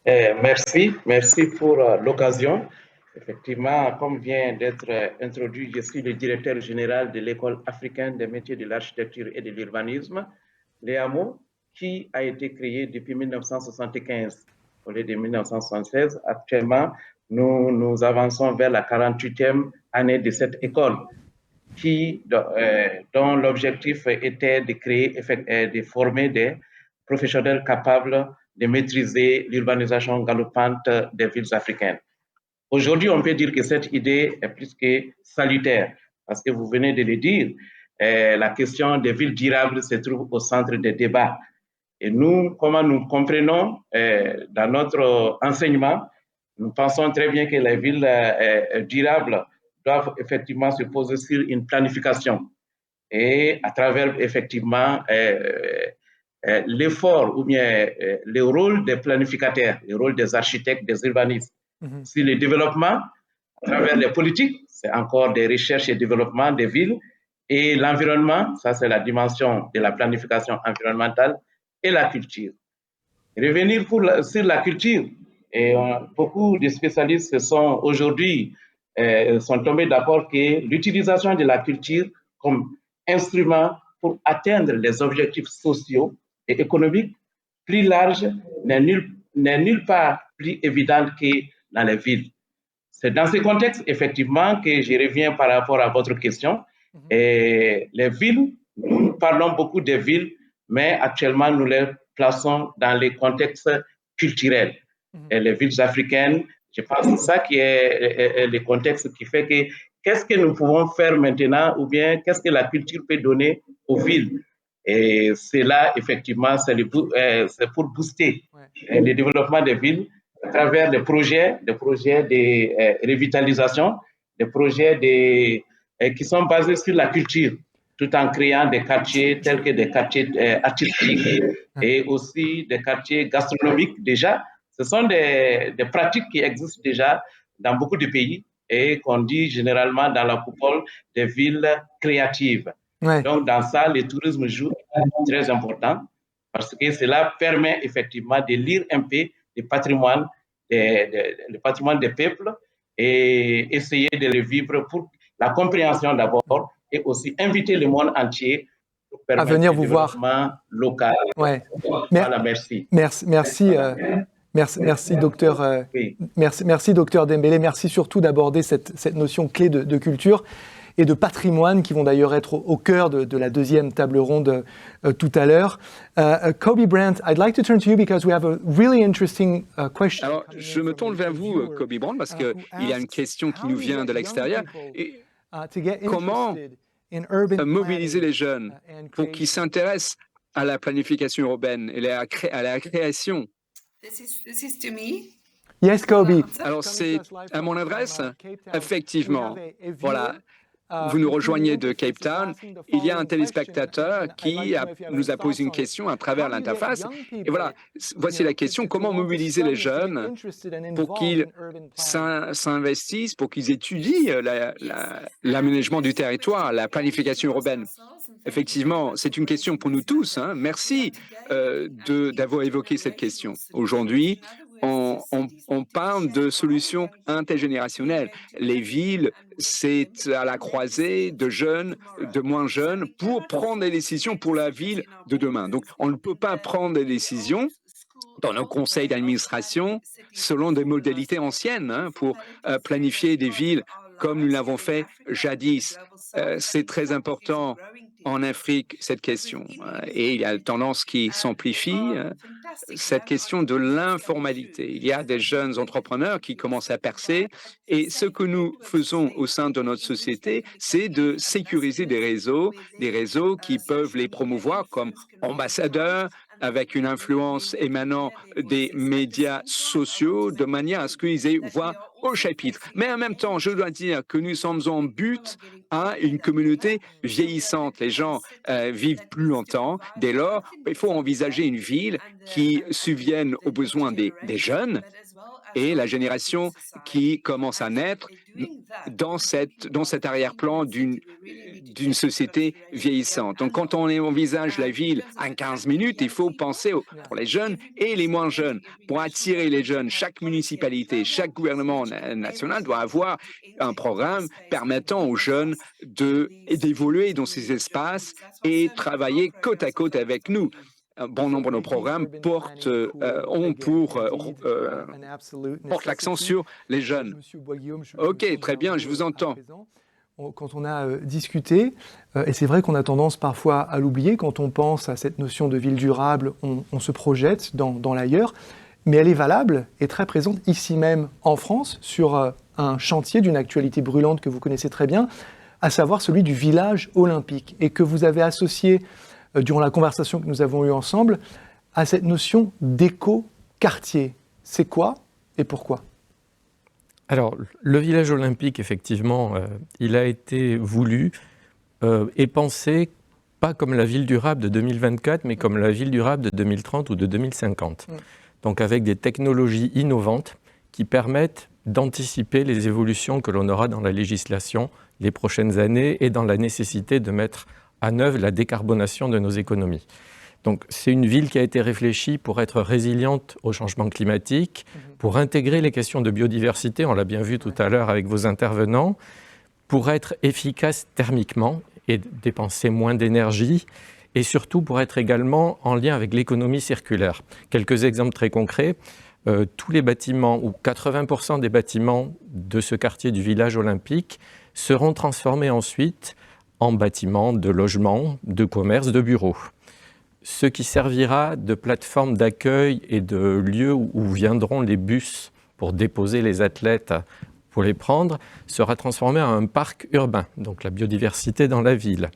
Merci pour l'occasion. Effectivement, comme vient d'être introduit, je suis le directeur général de l'École africaine des métiers de l'architecture et de l'urbanisme, l'EAMO, qui a été créée depuis 1975 au lieu de 1976. Actuellement, nous avançons vers la 48e année de cette école, dont l'objectif était de créer, de former des professionnels capables de maîtriser l'urbanisation galopante des villes africaines. Aujourd'hui, on peut dire que cette idée est plus que salutaire, parce que vous venez de le dire, la question des villes durables se trouve au centre des débats. Et nous, comment nous comprenons dans notre enseignement, nous pensons très bien que les villes durables doivent effectivement se poser sur une planification et à travers effectivement l'effort ou bien le rôle des planificateurs, le rôle des architectes, des urbanistes. Sur le développement, à travers les politiques, c'est encore des recherches et développement des villes, et l'environnement, ça c'est la dimension de la planification environnementale, et la culture. Revenir sur la culture, et beaucoup de spécialistes sont aujourd'hui sont tombés d'accord que l'utilisation de la culture comme instrument pour atteindre les objectifs sociaux et économiques plus larges n'est nulle part plus évidente que dans les villes. C'est dans ce contexte, effectivement, que je reviens par rapport à votre question. Et les villes, nous parlons beaucoup des villes, mais actuellement, nous les plaçons dans les contextes culturels. Et les villes africaines, je pense que c'est ça qui est le contexte qui fait que qu'est-ce que nous pouvons faire maintenant ou bien qu'est-ce que la culture peut donner aux villes. Et c'est là, effectivement, c'est pour booster le développement des villes à travers des projets de revitalisation, des projets qui sont basés sur la culture, tout en créant des quartiers tels que des quartiers artistiques et aussi des quartiers gastronomiques déjà. Ce sont des pratiques qui existent déjà dans beaucoup de pays et qu'on dit généralement dans la coupole des villes créatives. Ouais. Donc, dans ça, le tourisme joue un rôle très important parce que cela permet effectivement de lire un peu le patrimoine des peuples et essayer de le vivre pour la compréhension d'abord et aussi inviter le monde entier pour permettre à venir vous le développement local. Ouais. Voilà, merci. Merci, docteur. Merci, docteur Dembélé. Merci surtout d'aborder cette notion clé de culture. et de patrimoine qui vont d'ailleurs être au cœur de la deuxième table ronde tout à l'heure. Kobe Brandt, I'd like to turn to you because we have a really interesting question. Alors, je me tourne vers vous, Kobe Brandt, parce qu'il y a une question qui nous vient de l'extérieur. Comment mobiliser les jeunes pour qu'ils s'intéressent à la planification urbaine et à la création? Yes, Kobe. Alors, c'est à mon adresse? Effectivement. Voilà. Vous nous rejoignez de Cape Town. Il y a un téléspectateur qui nous a posé une question à travers l'interface. Et voilà, voici la question. Comment mobiliser les jeunes pour qu'ils s'investissent, pour qu'ils étudient l'aménagement du territoire, la planification urbaine? Effectivement, c'est une question pour nous tous. Hein. Merci d'avoir évoqué cette question. Aujourd'hui, on parle de solutions intergénérationnelles. Les villes, c'est à la croisée de jeunes, de moins jeunes, pour prendre des décisions pour la ville de demain. Donc, on ne peut pas prendre des décisions dans nos conseils d'administration selon des modalités anciennes pour planifier des villes comme nous l'avons fait jadis. C'est très important en Afrique, cette question. Et il y a une tendance qui s'amplifie, cette question de l'informalité. Il y a des jeunes entrepreneurs qui commencent à percer. Et ce que nous faisons au sein de notre société, c'est de sécuriser des réseaux qui peuvent les promouvoir comme ambassadeurs, avec une influence émanant des médias sociaux, de manière à ce qu'ils aient voix au chapitre. Mais en même temps, je dois dire que nous sommes en but à une communauté vieillissante. Les gens vivent plus longtemps. Dès lors, il faut envisager une ville qui subvienne aux besoins des jeunes et la génération qui commence à naître dans cet arrière-plan d'une société vieillissante. Donc, quand on envisage la ville en 15 minutes, il faut penser pour les jeunes et les moins jeunes. Pour attirer les jeunes, chaque municipalité, chaque gouvernement national doit avoir un programme permettant aux jeunes d'évoluer dans ces espaces et travailler côte à côte avec nous. Un bon nombre de nos programmes portent l'accent sur les jeunes. OK, très bien, je vous entends. Quand on a discuté, et c'est vrai qu'on a tendance parfois à l'oublier, quand on pense à cette notion de ville durable, on se projette dans l'ailleurs, mais elle est valable et très présente ici même en France sur un chantier d'une actualité brûlante que vous connaissez très bien, à savoir celui du village olympique, et que vous avez associé durant la conversation que nous avons eue ensemble, à cette notion d'éco-quartier. C'est quoi et pourquoi ? Alors, le village olympique, effectivement, il a été voulu et pensé pas comme la ville durable de 2024, mais comme la ville durable de 2030 ou de 2050. Donc avec des technologies innovantes qui permettent d'anticiper les évolutions que l'on aura dans la législation les prochaines années et dans la nécessité de mettre à œuvre la décarbonation de nos économies. Donc c'est une ville qui a été réfléchie pour être résiliente au changement climatique, pour intégrer les questions de biodiversité, on l'a bien vu tout à l'heure avec vos intervenants, pour être efficace thermiquement et dépenser moins d'énergie, et surtout pour être également en lien avec l'économie circulaire. Quelques exemples très concrets. Tous les bâtiments, ou 80% des bâtiments de ce quartier du village olympique, seront transformés ensuite en bâtiments de logement, de commerce, de bureaux. Ce qui servira de plateforme d'accueil et de lieu où viendront les bus pour déposer les athlètes, pour les prendre, sera transformé en un parc urbain, donc la biodiversité dans la ville.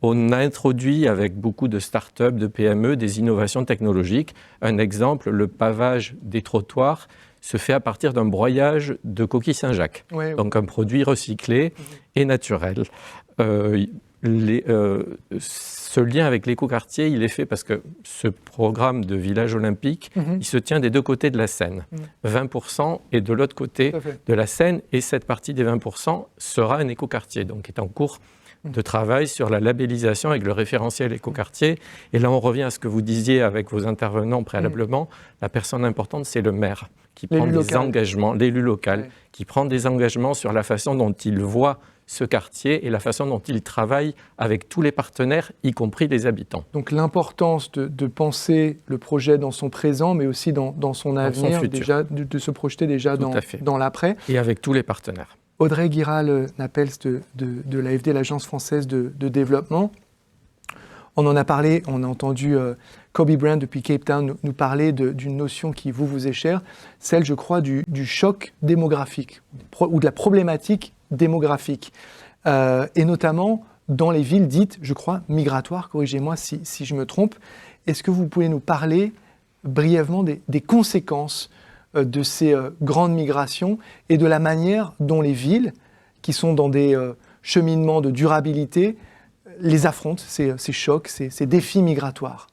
On a introduit avec beaucoup de start-up, de PME, des innovations technologiques. Un exemple, le pavage des trottoirs se fait à partir d'un broyage de coquilles Saint-Jacques, donc un produit recyclé et naturel. Ce lien avec l'écoquartier, il est fait parce que ce programme de village olympique, il se tient des deux côtés de la Seine. 20% est de l'autre côté de la Seine, et cette partie des 20% sera un écoquartier, donc est en cours de travail sur la labellisation avec le référentiel écoquartier. Et là, on revient à ce que vous disiez avec vos intervenants préalablement. La personne importante, c'est le maire qui prend des engagements, l'élu local, qui prend des engagements sur la façon dont il voit ce quartier et la façon dont il travaille avec tous les partenaires, y compris les habitants. Donc l'importance de penser le projet dans son présent, mais aussi dans son avenir, déjà, de se projeter déjà dans l'après. Et avec tous les partenaires. Audrey Guiral-Napels de l'AFD, l'Agence française de développement. On en a parlé, on a entendu Kobe Bryant depuis Cape Town nous parler d'une notion qui vous est chère, celle, je crois, du choc démographique ou de la problématique démographique. Et notamment dans les villes dites, je crois, migratoires, corrigez-moi si je me trompe. Est-ce que vous pouvez nous parler brièvement des conséquences de ces grandes migrations et de la manière dont les villes, qui sont dans des cheminements de durabilité, les affrontent, ces chocs, ces défis migratoires?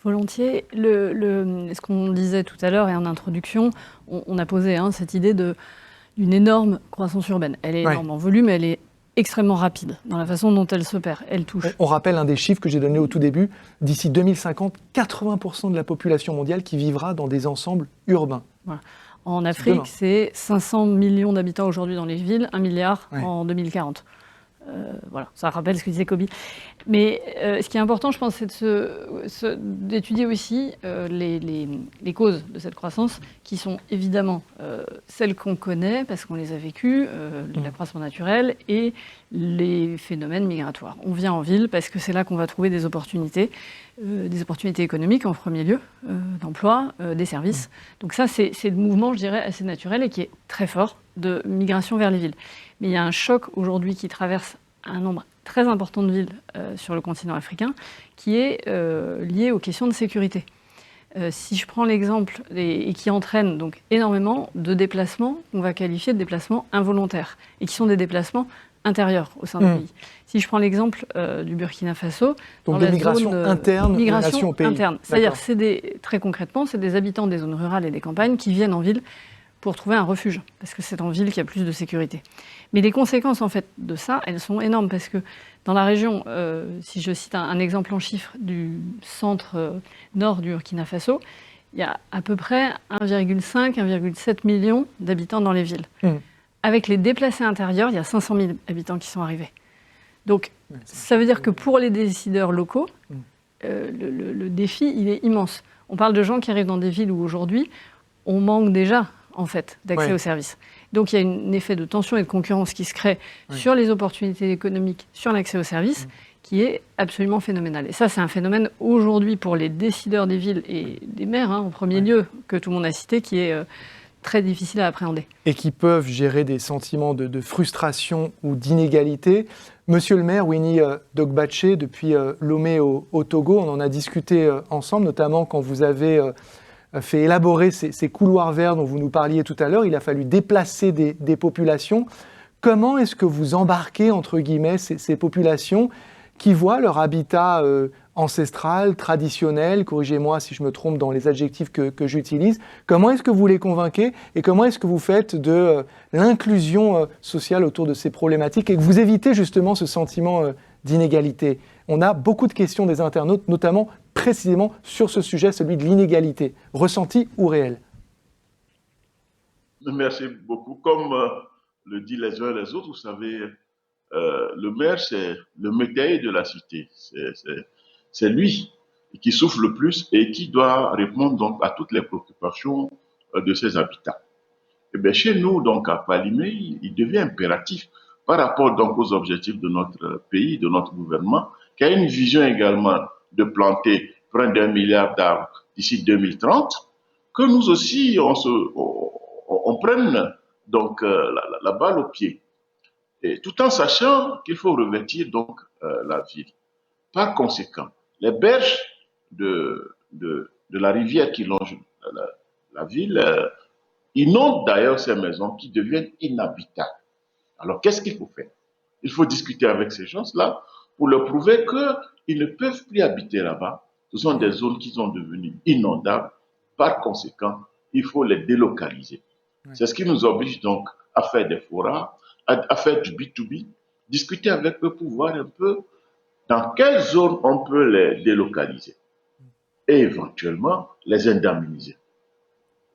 Volontiers. Ce qu'on disait tout à l'heure et en introduction, on a posé cette idée d'une énorme croissance urbaine. Elle est énorme en volume, elle est extrêmement rapide dans la façon dont elle s'opère, elle touche. On rappelle un des chiffres que j'ai donné au tout début, d'ici 2050, 80% de la population mondiale qui vivra dans des ensembles urbains. Voilà. En Afrique, c'est 500 millions d'habitants aujourd'hui dans les villes, 1 milliard en 2040. Voilà, ça rappelle ce que disait Kobe. Mais ce qui est important, je pense, c'est d'étudier aussi les causes de cette croissance, qui sont évidemment celles qu'on connaît, parce qu'on les a vécues, l'accroissement naturel et les phénomènes migratoires. On vient en ville parce que c'est là qu'on va trouver des opportunités économiques en premier lieu, d'emploi, des services. Donc ça, c'est le mouvement, je dirais, assez naturel et qui est très fort de migration vers les villes. Mais il y a un choc aujourd'hui qui traverse un nombre très important de villes sur le continent africain, qui est lié aux questions de sécurité. Si je prends l'exemple, et qui entraîne donc énormément de déplacements qu'on va qualifier de déplacements involontaires, et qui sont des déplacements intérieurs au sein du pays. Si je prends l'exemple du Burkina Faso, donc des migrations internes, migration au pays. Interne. C'est-à-dire, très concrètement, c'est des habitants des zones rurales et des campagnes qui viennent en ville pour trouver un refuge, parce que c'est en ville qu'il y a plus de sécurité. Mais les conséquences en fait de ça, elles sont énormes, parce que dans la région, si je cite un exemple en chiffres du centre nord du Burkina Faso, il y a à peu près 1,7 million d'habitants dans les villes. Avec les déplacés intérieurs, il y a 500 000 habitants qui sont arrivés. Donc ça veut dire que pour les décideurs locaux, le défi, il est immense. On parle de gens qui arrivent dans des villes où aujourd'hui, on manque déjà en fait, d'accès aux services. Donc il y a un effet de tension et de concurrence qui se crée sur les opportunités économiques, sur l'accès aux services, qui est absolument phénoménal. Et ça, c'est un phénomène aujourd'hui pour les décideurs des villes et des maires, en premier lieu, que tout le monde a cité, qui est très difficile à appréhender. Et qui peuvent gérer des sentiments de frustration ou d'inégalité. Monsieur le maire, Winnie Dogbaché, depuis Lomé au Togo, on en a discuté ensemble, notamment quand vous avez fait élaborer ces couloirs verts dont vous nous parliez tout à l'heure. Il a fallu déplacer des populations. Comment est-ce que vous embarquez, entre guillemets, ces populations qui voient leur habitat ancestral, traditionnel, corrigez-moi si je me trompe dans les adjectifs que j'utilise, comment est-ce que vous les convainquez et comment est-ce que vous faites de l'inclusion sociale autour de ces problématiques et que vous évitez justement ce sentiment d'inégalité? On a beaucoup de questions des internautes, notamment précisément sur ce sujet, celui de l'inégalité, ressentie ou réelle. Merci beaucoup. Comme le disent les uns et les autres, vous savez, le maire, c'est le métayer de la cité. C'est lui qui souffre le plus et qui doit répondre donc à toutes les préoccupations de ses habitants. Et bien, chez nous, donc à Palimé, il devient impératif par rapport donc aux objectifs de notre pays, de notre gouvernement, qui a une vision également de planter près d'1 milliard d'arbres d'ici 2030, que nous aussi, on prenne donc la balle au pied. Et tout en sachant qu'il faut revêtir donc la ville. Par conséquent, les berges de la rivière qui longe la ville inondent d'ailleurs ces maisons qui deviennent inhabitables. Alors, qu'est-ce qu'il faut faire? Il faut discuter avec ces gens-là pour leur prouver qu'ils ne peuvent plus habiter là-bas. Ce sont des zones qui sont devenues inondables. Par conséquent, il faut les délocaliser. C'est ce qui nous oblige donc à faire des forats, à faire du B2B, discuter avec eux pour voir un peu dans quelle zone on peut les délocaliser et éventuellement les indemniser.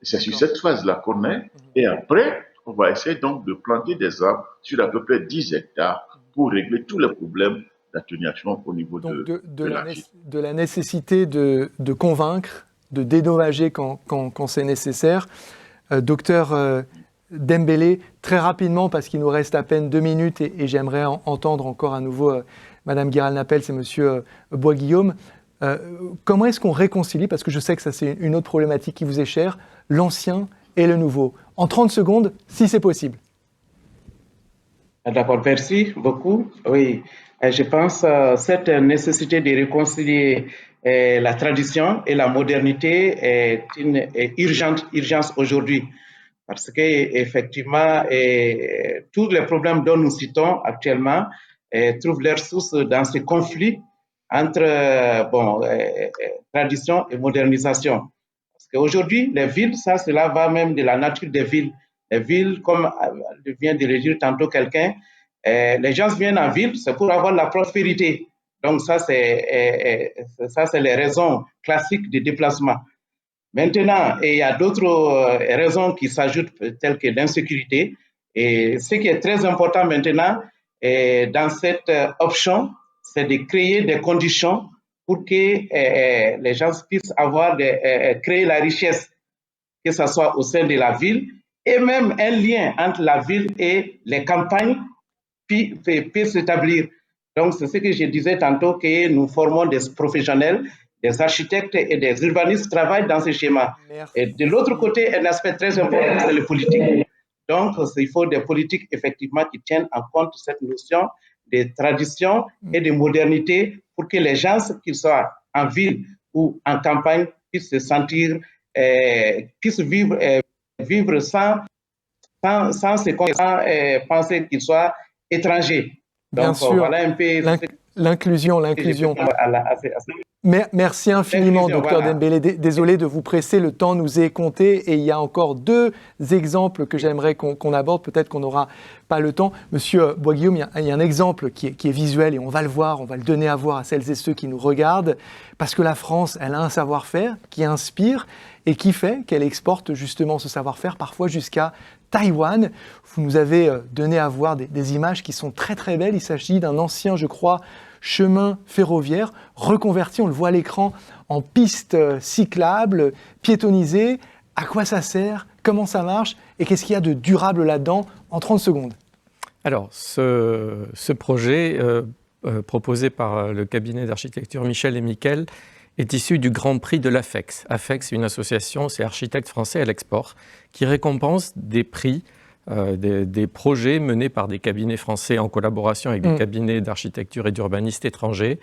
C'est sur cette phase-là qu'on est et après, on va essayer donc de planter des arbres sur à peu près 10 hectares pour régler tous les problèmes d'atténuation au niveau de la ville. De la nécessité de convaincre, de dédommager quand c'est nécessaire. Docteur Dembélé, très rapidement, parce qu'il nous reste à peine 2 minutes et j'aimerais entendre encore à nouveau Madame Guiral-Napels et Monsieur Bois-Guillaume. Comment est-ce qu'on réconcilie, parce que je sais que ça c'est une autre problématique qui vous est chère, l'ancien et le nouveau? En 30 secondes, si c'est possible. D'accord, merci beaucoup. Oui, je pense que cette nécessité de réconcilier la tradition et la modernité est une urgence aujourd'hui. Parce qu'effectivement, tous les problèmes dont nous citons actuellement trouvent leur source dans ces conflits entre tradition et modernisation. Parce qu'aujourd'hui, les villes, cela va même de la nature des villes. Les villes, comme vient de le dire tantôt quelqu'un, les gens viennent en ville, c'est pour avoir la prospérité. Donc ça, c'est les raisons classiques de déplacement. Maintenant, il y a d'autres raisons qui s'ajoutent, telles que l'insécurité. Et ce qui est très important maintenant dans cette option, c'est de créer des conditions pour que les gens puissent créer la richesse, que ce soit au sein de la ville, et même un lien entre la ville et les campagnes peut s'établir. Donc, c'est ce que je disais tantôt, que nous formons des professionnels, des architectes et des urbanistes travaillent dans ce schéma. Et de l'autre côté, un aspect très important, c'est le politique. Donc, il faut des politiques, effectivement, qui tiennent en compte cette notion de tradition et de modernité pour que les gens, qu'ils soient en ville ou en campagne, puissent se sentir, puissent vivre sans penser qu'ils soient étrangers. Bien Donc, sûr, voilà un peu l'inclusion. Merci infiniment, Dr Dembélé. Désolé de vous presser, le temps nous est compté et il y a encore 2 exemples que j'aimerais qu'on aborde. Peut-être qu'on n'aura pas le temps. Monsieur Bois-Guillaume, il y a un exemple qui est visuel et on va le voir, on va le donner à voir à celles et ceux qui nous regardent, parce que la France, elle a un savoir-faire qui inspire et qui fait qu'elle exporte justement ce savoir-faire parfois jusqu'à Taïwan. Vous nous avez donné à voir des images qui sont très très belles. Il s'agit d'un ancien, je crois, chemin ferroviaire reconverti, on le voit à l'écran, en piste cyclable, piétonnisée. À quoi ça sert? Comment ça marche? Et qu'est-ce qu'il y a de durable là-dedans? En 30 secondes. Alors, ce projet proposé par le cabinet d'architecture Michel et Miquel est issu du Grand Prix de l'AFEX. AFEX, c'est une association, c'est Architectes Français à l'Export, qui récompense des prix, des projets menés par des cabinets français en collaboration avec des cabinets d'architecture et d'urbanistes étrangers.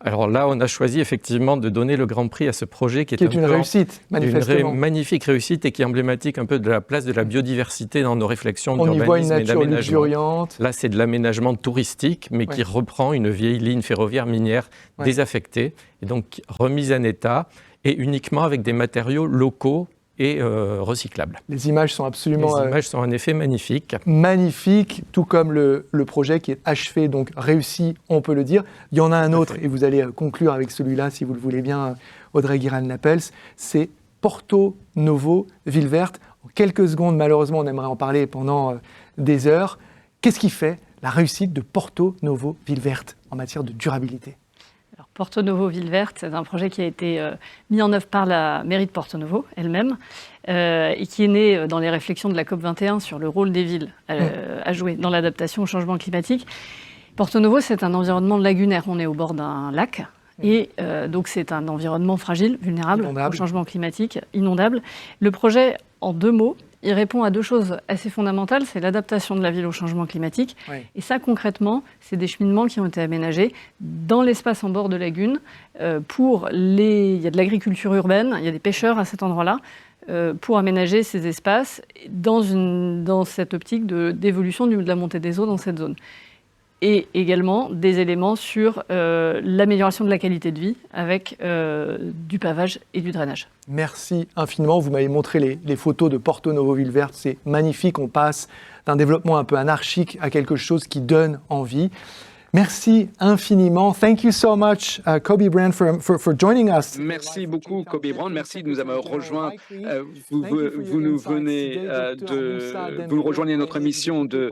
Alors là, on a choisi effectivement de donner le Grand Prix à ce projet qui est une réussite, manifestement. Une magnifique réussite et qui est emblématique un peu de la place de la biodiversité dans nos réflexions d'urbanisme. On y voit une nature luxuriante. Là, c'est de l'aménagement touristique, mais qui reprend une vieille ligne ferroviaire minière désaffectée, et donc remise en état, et uniquement avec des matériaux locaux et recyclables. Les images sont absolument... Les images sont en effet magnifiques. Magnifiques, tout comme le projet qui est achevé, donc réussi, on peut le dire. Il y en a un autre, et vous allez conclure avec celui-là, si vous le voulez bien, Audrey Guiral-Napels, c'est Porto Novo, ville verte. En quelques secondes, malheureusement, on aimerait en parler pendant des heures. Qu'est-ce qui fait la réussite de Porto Novo, ville verte, en matière de durabilité? Alors, Porto Novo Ville Verte, c'est un projet qui a été mis en œuvre par la mairie de Porto Novo elle-même et qui est né dans les réflexions de la COP21 sur le rôle des villes à jouer dans l'adaptation au changement climatique. Porto Novo, c'est un environnement lagunaire. On est au bord d'un lac et donc c'est un environnement fragile, vulnérable au changement climatique, inondable. Le projet, en 2 mots, il répond à 2 choses assez fondamentales, c'est l'adaptation de la ville au changement climatique. Oui. Et ça, concrètement, c'est des cheminements qui ont été aménagés dans l'espace en bord de lagune. Il y a de l'agriculture urbaine, il y a des pêcheurs à cet endroit-là, pour aménager ces espaces dans cette optique d'évolution de la montée des eaux dans cette zone. Et également des éléments sur l'amélioration de la qualité de vie avec du pavage et du drainage. Merci infiniment. Vous m'avez montré les photos de Porto Novo Ville Verte. C'est magnifique. On passe d'un développement un peu anarchique à quelque chose qui donne envie. Merci infiniment. Thank you so much, Kobe Brand, for joining us. Merci beaucoup, Kobe Brand. Merci de nous avoir rejoints. Vous rejoignez notre mission de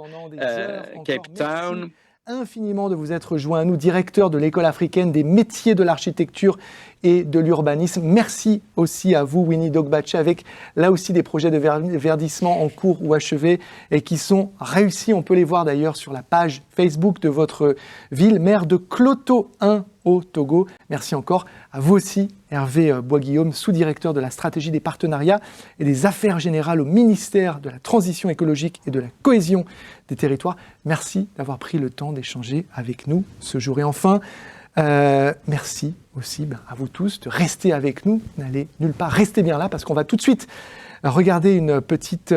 Cape Town. infiniment de vous être joint à nous, directeur de l'École africaine des métiers de l'architecture et de l'urbanisme. Merci aussi à vous, Winnie Dogbache, avec là aussi des projets de verdissement en cours ou achevés et qui sont réussis. On peut les voir d'ailleurs sur la page Facebook de votre ville, maire de Kloto 1 au Togo. Merci encore à vous aussi, Hervé Bois-Guillaume, sous-directeur de la stratégie des partenariats et des affaires générales au ministère de la Transition écologique et de la cohésion des territoires. Merci d'avoir pris le temps d'échanger avec nous ce jour. Et enfin, merci aussi à vous tous de rester avec nous. N'allez nulle part, restez bien là parce qu'on va tout de suite regarder une petite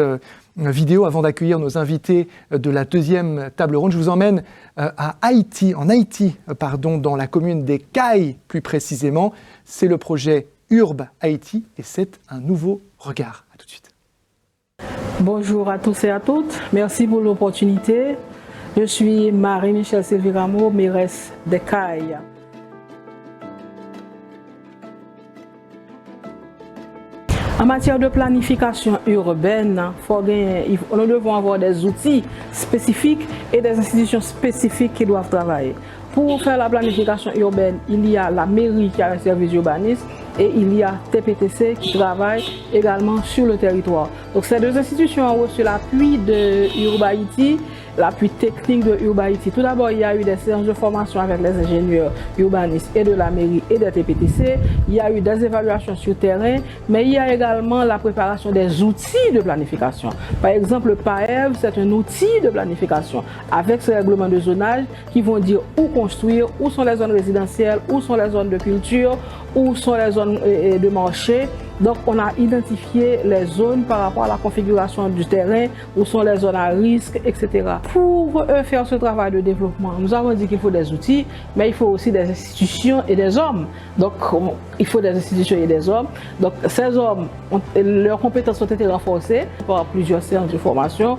vidéo avant d'accueillir nos invités de la deuxième table ronde. Je vous emmène en Haïti, dans la commune des Cayes plus précisément. C'est le projet Urb Haïti et c'est un nouveau regard. À tout de suite. Bonjour à tous et à toutes. Merci pour l'opportunité. Je suis Marie-Michel Sylvie Rameau, mairesse des Cayes. En matière de planification urbaine, nous devons avoir des outils spécifiques et des institutions spécifiques qui doivent travailler. Pour faire la planification urbaine, il y a la mairie qui a un service urbaniste et il y a TPTC qui travaille également sur le territoire. Donc ces deux institutions ont reçu l'appui de Urb Haïti, l'appui technique de Urb Haïti. Tout d'abord, il y a eu des séances de formation avec les ingénieurs urbanistes et de la mairie et des TPTC. Il y a eu des évaluations sur terrain, mais il y a également la préparation des outils de planification. Par exemple, le PAEV, c'est un outil de planification avec ses règlements de zonage qui vont dire où construire, où sont les zones résidentielles, où sont les zones de culture, où sont les zones de marché. Donc on a identifié les zones par rapport à la configuration du terrain, où sont les zones à risque, etc. Pour faire ce travail de développement, nous avons dit qu'il faut des outils, mais il faut aussi des institutions et des hommes. Donc il faut des institutions et des hommes. Donc ces hommes, leurs compétences ont été renforcées par plusieurs séances de formation,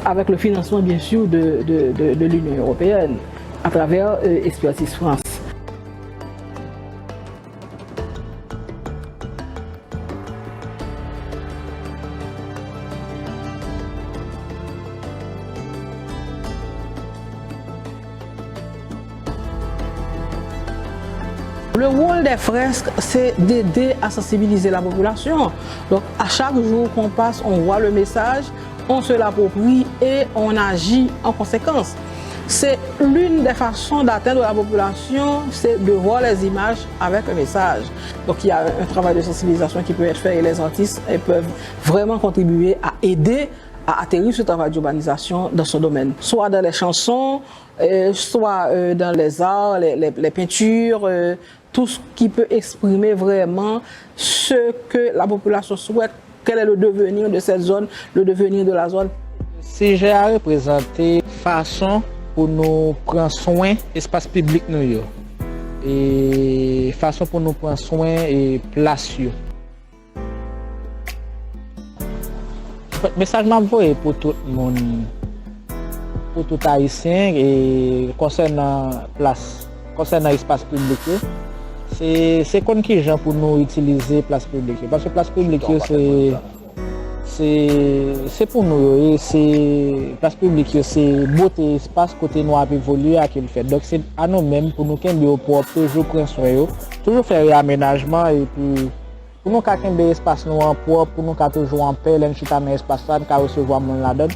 avec le financement bien sûr de l'Union européenne, à travers Expertise France. Le rôle des fresques, c'est d'aider à sensibiliser la population. Donc, à chaque jour qu'on passe, on voit le message, on se l'approprie et on agit en conséquence. C'est l'une des façons d'atteindre la population, c'est de voir les images avec un message. Donc, il y a un travail de sensibilisation qui peut être fait et les artistes peuvent vraiment contribuer à aider à atterrir ce travail d'urbanisation dans ce domaine. Soit dans les chansons, soit dans les arts, les peintures, tout ce qui peut exprimer vraiment ce que la population souhaite, quel est le devenir de cette zone, le devenir de la zone. CG a représenté façon pour nous prendre soin de l'espace public nous et façon pour nous prendre soin et place. Le message m'a envoyé pour tout le monde, pour tout haïtien et concernant place, concernant l'espace public. C'est comme qui gens pour nous utiliser place publique. Parce que place publique, c'est pour nous. Et c'est place publique, c'est beauté, espace côté nous a évolué à qu'il fait. Donc c'est à nous-mêmes pour nous qu'il y propre, toujours prendre soin, toujours faire l'aménagement et puis pour nous qu'il y ait espace nous en propre, pour nous qu'il toujours en paix, là nous avons un espace là, nous recevoir mon là-dedans.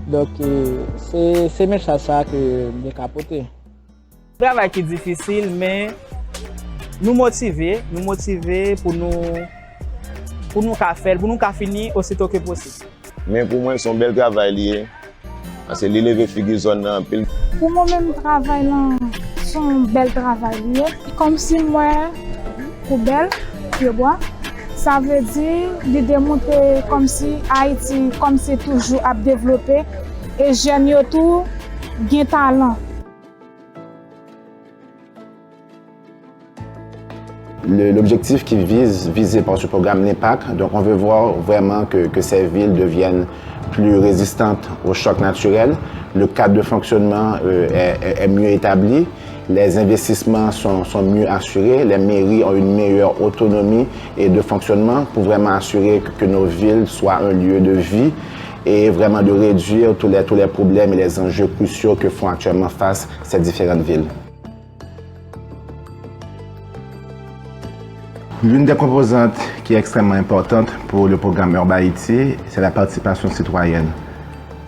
Donc c'est même ça que nous capoter. Le travail qui est difficile, mais nous motiver pour nous faire, pour nous finir aussitôt que possible. Mais pour moi, c'est un bel travail. C'est l'élever figure zone. Pour moi, même travail, c'est un bel travail. Comme si moi, pour belle, je vois. Ça veut dire de démontrer comme si Haïti, comme c'est toujours à développer, et jeunes tout, gain talent. L'objectif qui visé par ce programme NEPAC, donc on veut voir vraiment que ces villes deviennent plus résistantes aux chocs naturels. Le cadre de fonctionnement est mieux établi, les investissements sont mieux assurés, les mairies ont une meilleure autonomie et de fonctionnement pour vraiment assurer que nos villes soient un lieu de vie et vraiment de réduire tous les problèmes et les enjeux cruciaux que font actuellement face ces différentes villes. L'une des composantes qui est extrêmement importante pour le programme Urba Haïti, c'est la participation citoyenne.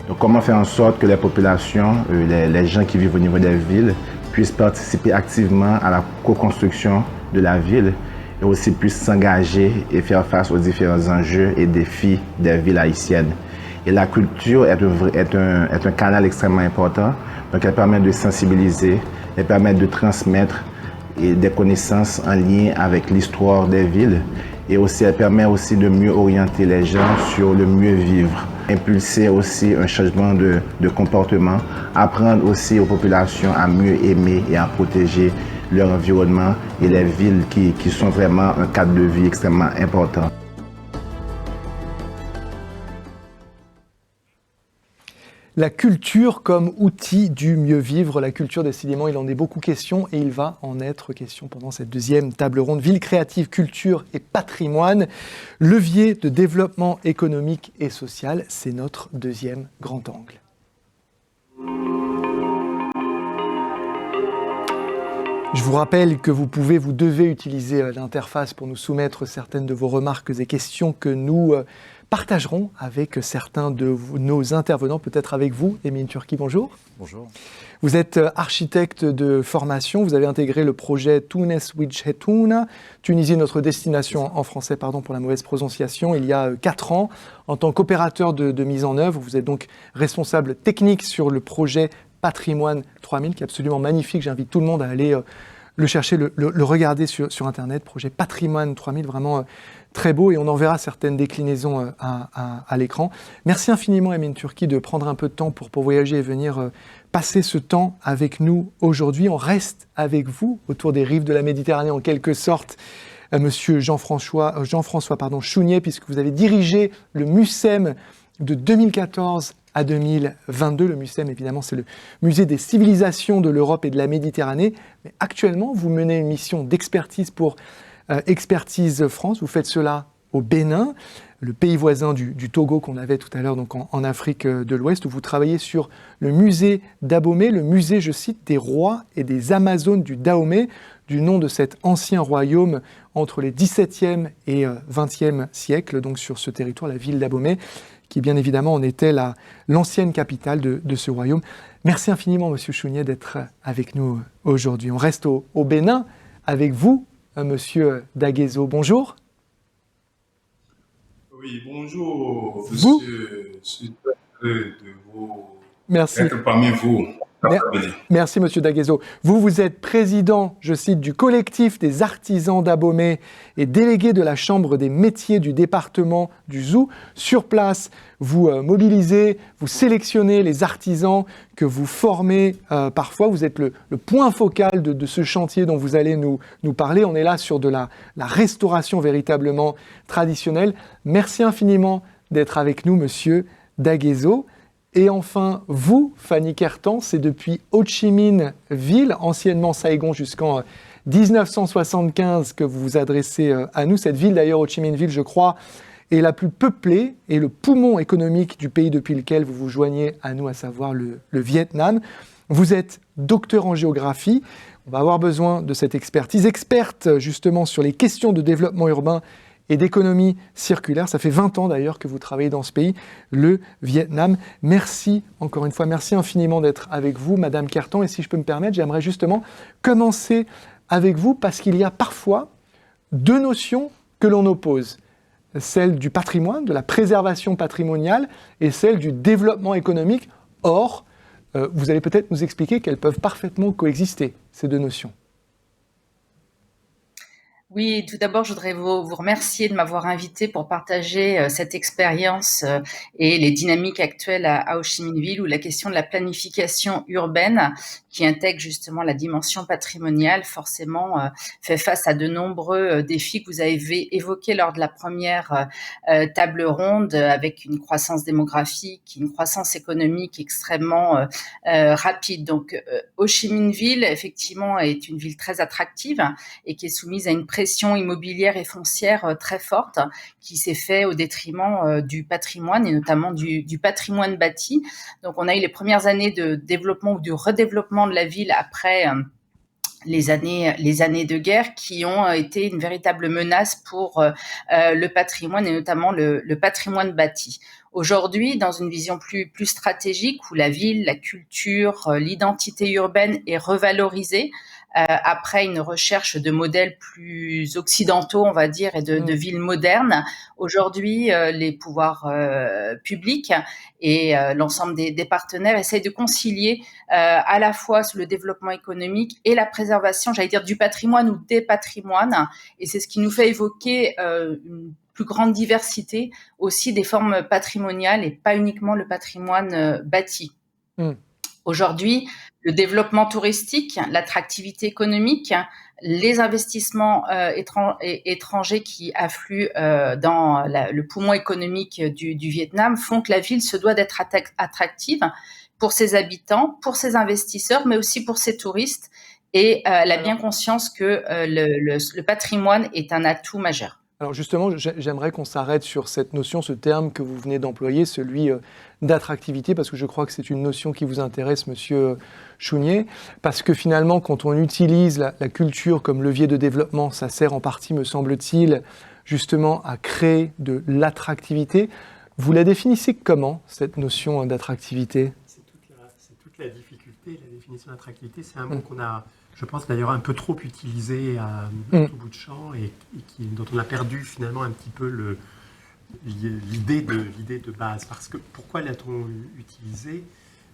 Donc, comment faire en sorte que les populations, les gens qui vivent au niveau des villes, puissent participer activement à la co-construction de la ville et aussi puissent s'engager et faire face aux différents enjeux et défis des villes haïtiennes. Et la culture est un canal extrêmement important. Donc, elle permet de sensibiliser, elle permet de transmettre des connaissances en lien avec l'histoire des villes et aussi elle permet aussi de mieux orienter les gens sur le mieux vivre, impulser aussi un changement de comportement, apprendre aussi aux populations à mieux aimer et à protéger leur environnement et les villes qui sont vraiment un cadre de vie extrêmement important. La culture comme outil du mieux vivre. La culture, décidément, il en est beaucoup question et il va en être question pendant cette deuxième table ronde. Ville créative, culture et patrimoine, levier de développement économique et social, c'est notre deuxième grand angle. Je vous rappelle que vous devez utiliser l'interface pour nous soumettre certaines de vos remarques et questions que nous partagerons avec certains de nos intervenants, peut-être avec vous, Emin Turki, bonjour. Bonjour. Vous êtes architecte de formation, vous avez intégré le projet Tunis Wijhetuna, Tunisie notre destination en français, pardon pour la mauvaise prononciation, il y a 4 ans. En tant qu'opérateur de mise en œuvre, vous êtes donc responsable technique sur le projet Patrimoine 3000, qui est absolument magnifique. J'invite tout le monde à aller le chercher, le regarder sur Internet. Projet Patrimoine 3000, vraiment très beau, et on en verra certaines déclinaisons à l'écran. Merci infiniment, Emin Turki, de prendre un peu de temps pour voyager et venir passer ce temps avec nous aujourd'hui. On reste avec vous autour des rives de la Méditerranée, en quelque sorte, Monsieur Jean-François Chounier, puisque vous avez dirigé le MUCEM de 2014 à 2022. Le MUCEM, évidemment, c'est le musée des civilisations de l'Europe et de la Méditerranée. Mais actuellement, vous menez une mission d'expertise pour Expertise France. Vous faites cela au Bénin, le pays voisin du Togo qu'on avait tout à l'heure, donc en Afrique de l'Ouest, où vous travaillez sur le musée d'Abomey, le musée, je cite, des rois et des Amazones du Dahomey, du nom de cet ancien royaume entre les 17e et 20e siècles, donc sur ce territoire, la ville d'Abomey, qui bien évidemment en était l'ancienne capitale de ce royaume. Merci infiniment, Monsieur Chounier, d'être avec nous aujourd'hui. On reste au Bénin avec vous, Monsieur Daguezo. Bonjour. Oui, bonjour, monsieur. Je suis très heureux de vous être parmi vous. Merci, Monsieur Daguezo. Vous êtes président, je cite, du collectif des artisans d'Abomey et délégué de la Chambre des métiers du département du Zou. Sur place, vous mobilisez, vous sélectionnez les artisans que vous formez parfois. Vous êtes le point focal de ce chantier dont vous allez nous parler. On est là sur de la restauration véritablement traditionnelle. Merci infiniment d'être avec nous, Monsieur Daguezo. Et enfin, vous, Fanny Kertan, c'est depuis Ho Chi Minh Ville, anciennement Saigon, jusqu'en 1975 que vous vous adressez à nous. Cette ville, d'ailleurs, Ho Chi Minh Ville, je crois, est la plus peuplée et le poumon économique du pays depuis lequel vous vous joignez à nous, à savoir le Vietnam. Vous êtes docteur en géographie. On va avoir besoin de cette expertise, experte justement sur les questions de développement urbain et d'économie circulaire. Ça fait 20 ans d'ailleurs que vous travaillez dans ce pays, le Vietnam. Merci encore une fois, merci infiniment d'être avec vous, Madame Kertan. Et si je peux me permettre, j'aimerais justement commencer avec vous parce qu'il y a parfois 2 notions que l'on oppose. Celle du patrimoine, de la préservation patrimoniale et celle du développement économique. Or, vous allez peut-être nous expliquer qu'elles peuvent parfaitement coexister, ces 2 notions. Oui, tout d'abord, je voudrais vous remercier de m'avoir invité pour partager cette expérience et les dynamiques actuelles à Ho Chi Minh Ville, où la question de la planification urbaine, qui intègre justement la dimension patrimoniale, forcément fait face à de nombreux défis que vous avez évoqués lors de la première table ronde, avec une croissance démographique, une croissance économique extrêmement rapide. Donc Ho Chi Minh Ville, effectivement, est une ville très attractive et qui est soumise à une pression immobilière et foncière très forte, qui s'est fait au détriment du patrimoine et notamment du patrimoine bâti. Donc on a eu les premières années de développement ou de redéveloppement de la ville après les années de guerre, qui ont été une véritable menace pour le patrimoine et notamment le patrimoine bâti. Aujourd'hui, dans une vision plus stratégique, où la ville, la culture, l'identité urbaine est revalorisée, après une recherche de modèles plus occidentaux, on va dire, et de villes modernes. Aujourd'hui, les pouvoirs publics et l'ensemble des partenaires essayent de concilier à la fois le développement économique et la préservation, j'allais dire, du patrimoine ou des patrimoines. Et c'est ce qui nous fait évoquer une plus grande diversité aussi des formes patrimoniales et pas uniquement le patrimoine bâti. Aujourd'hui, le développement touristique, l'attractivité économique, les investissements étrangers qui affluent dans le poumon économique du Vietnam font que la ville se doit d'être attractive pour ses habitants, pour ses investisseurs, mais aussi pour ses touristes. Et elle a bien conscience que le patrimoine est un atout majeur. Alors justement, j'aimerais qu'on s'arrête sur cette notion, ce terme que vous venez d'employer, celui d'attractivité, parce que je crois que c'est une notion qui vous intéresse, Monsieur Chounié, parce que finalement, quand on utilise la culture comme levier de développement, ça sert en partie, me semble-t-il, justement à créer de l'attractivité. Vous la définissez comment, cette notion d'attractivité ? C'est toute la difficulté, la définition d'attractivité. C'est un mot qu'on a, je pense d'ailleurs, un peu trop utilisé à tout bout de champ et dont on a perdu finalement un petit peu l'idée de base. Parce que, pourquoi l'a-t-on utilisé ?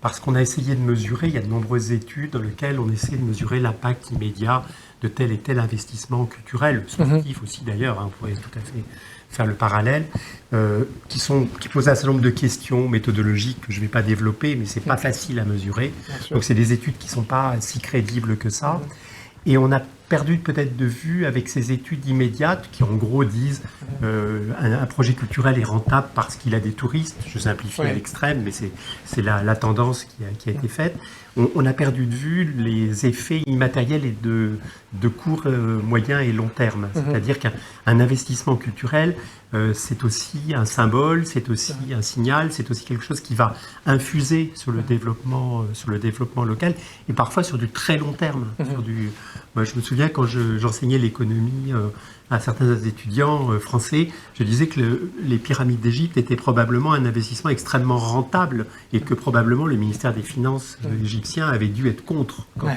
Parce qu'on a essayé de mesurer, il y a de nombreuses études dans lesquelles on essaie de mesurer l'impact immédiat de tel et tel investissement culturel, sportif aussi d'ailleurs, on pourrait tout à fait faire le parallèle, qui posent un certain nombre de questions méthodologiques que je ne vais pas développer, mais ce n'est pas facile à mesurer. Donc c'est des études qui ne sont pas si crédibles que ça. Et on a perdu peut-être de vue avec ces études immédiates qui en gros disent un projet culturel est rentable parce qu'il a des touristes. Je simplifie à l'extrême, mais c'est la tendance qui a été faite. On a perdu de vue les effets immatériels et de court, moyen et long terme. C'est-à-dire qu'un investissement culturel, c'est aussi un symbole, c'est aussi un signal, c'est aussi quelque chose qui va infuser sur le développement local et parfois sur du très long terme. Moi, je me souviens quand j'enseignais l'économie à certains étudiants français, je disais que les pyramides d'Égypte étaient probablement un investissement extrêmement rentable et que probablement le ministère des Finances égyptien avait dû être contre quand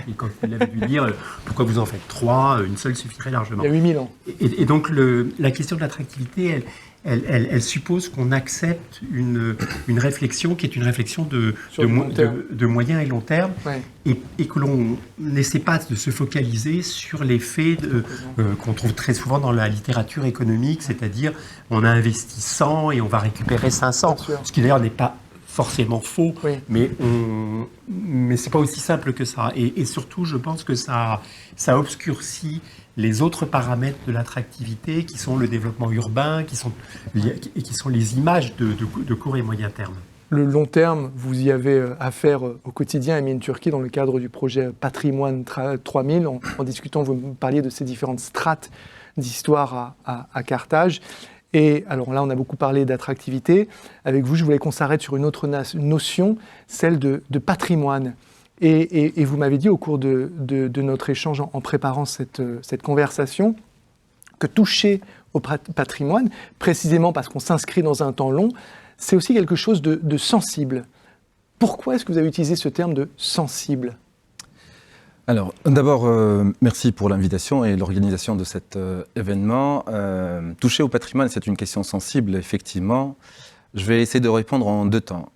il avait dû dire pourquoi vous en faites 3, une seule suffirait largement. Il y a 8000 ans. Et donc la question de l'attractivité, elle suppose qu'on accepte une réflexion qui est une réflexion de moyen et long terme et que l'on n'essaie pas de se focaliser sur l'effet qu'on trouve très souvent dans la littérature économique, c'est-à-dire on a investi 100 et on va récupérer 500, ce qui d'ailleurs n'est pas forcément faux, mais c'est pas aussi simple que ça. Et surtout, je pense que ça obscurcit les autres paramètres de l'attractivité, qui sont le développement urbain, qui sont les images de court et moyen terme. Le long terme, vous y avez affaire au quotidien, Emin Turki, dans le cadre du projet Patrimoine 3000. En discutant, vous me parliez de ces différentes strates d'histoire à Carthage. Et alors là, on a beaucoup parlé d'attractivité. Avec vous, je voulais qu'on s'arrête sur une autre notion, celle de patrimoine. Et vous m'avez dit au cours de notre échange en préparant cette conversation que toucher au patrimoine, précisément parce qu'on s'inscrit dans un temps long, c'est aussi quelque chose de sensible. Pourquoi est-ce que vous avez utilisé ce terme de sensible ? Alors, d'abord, merci pour l'invitation et l'organisation de cet événement. Toucher au patrimoine, c'est une question sensible, effectivement. Je vais essayer de répondre en 2 temps.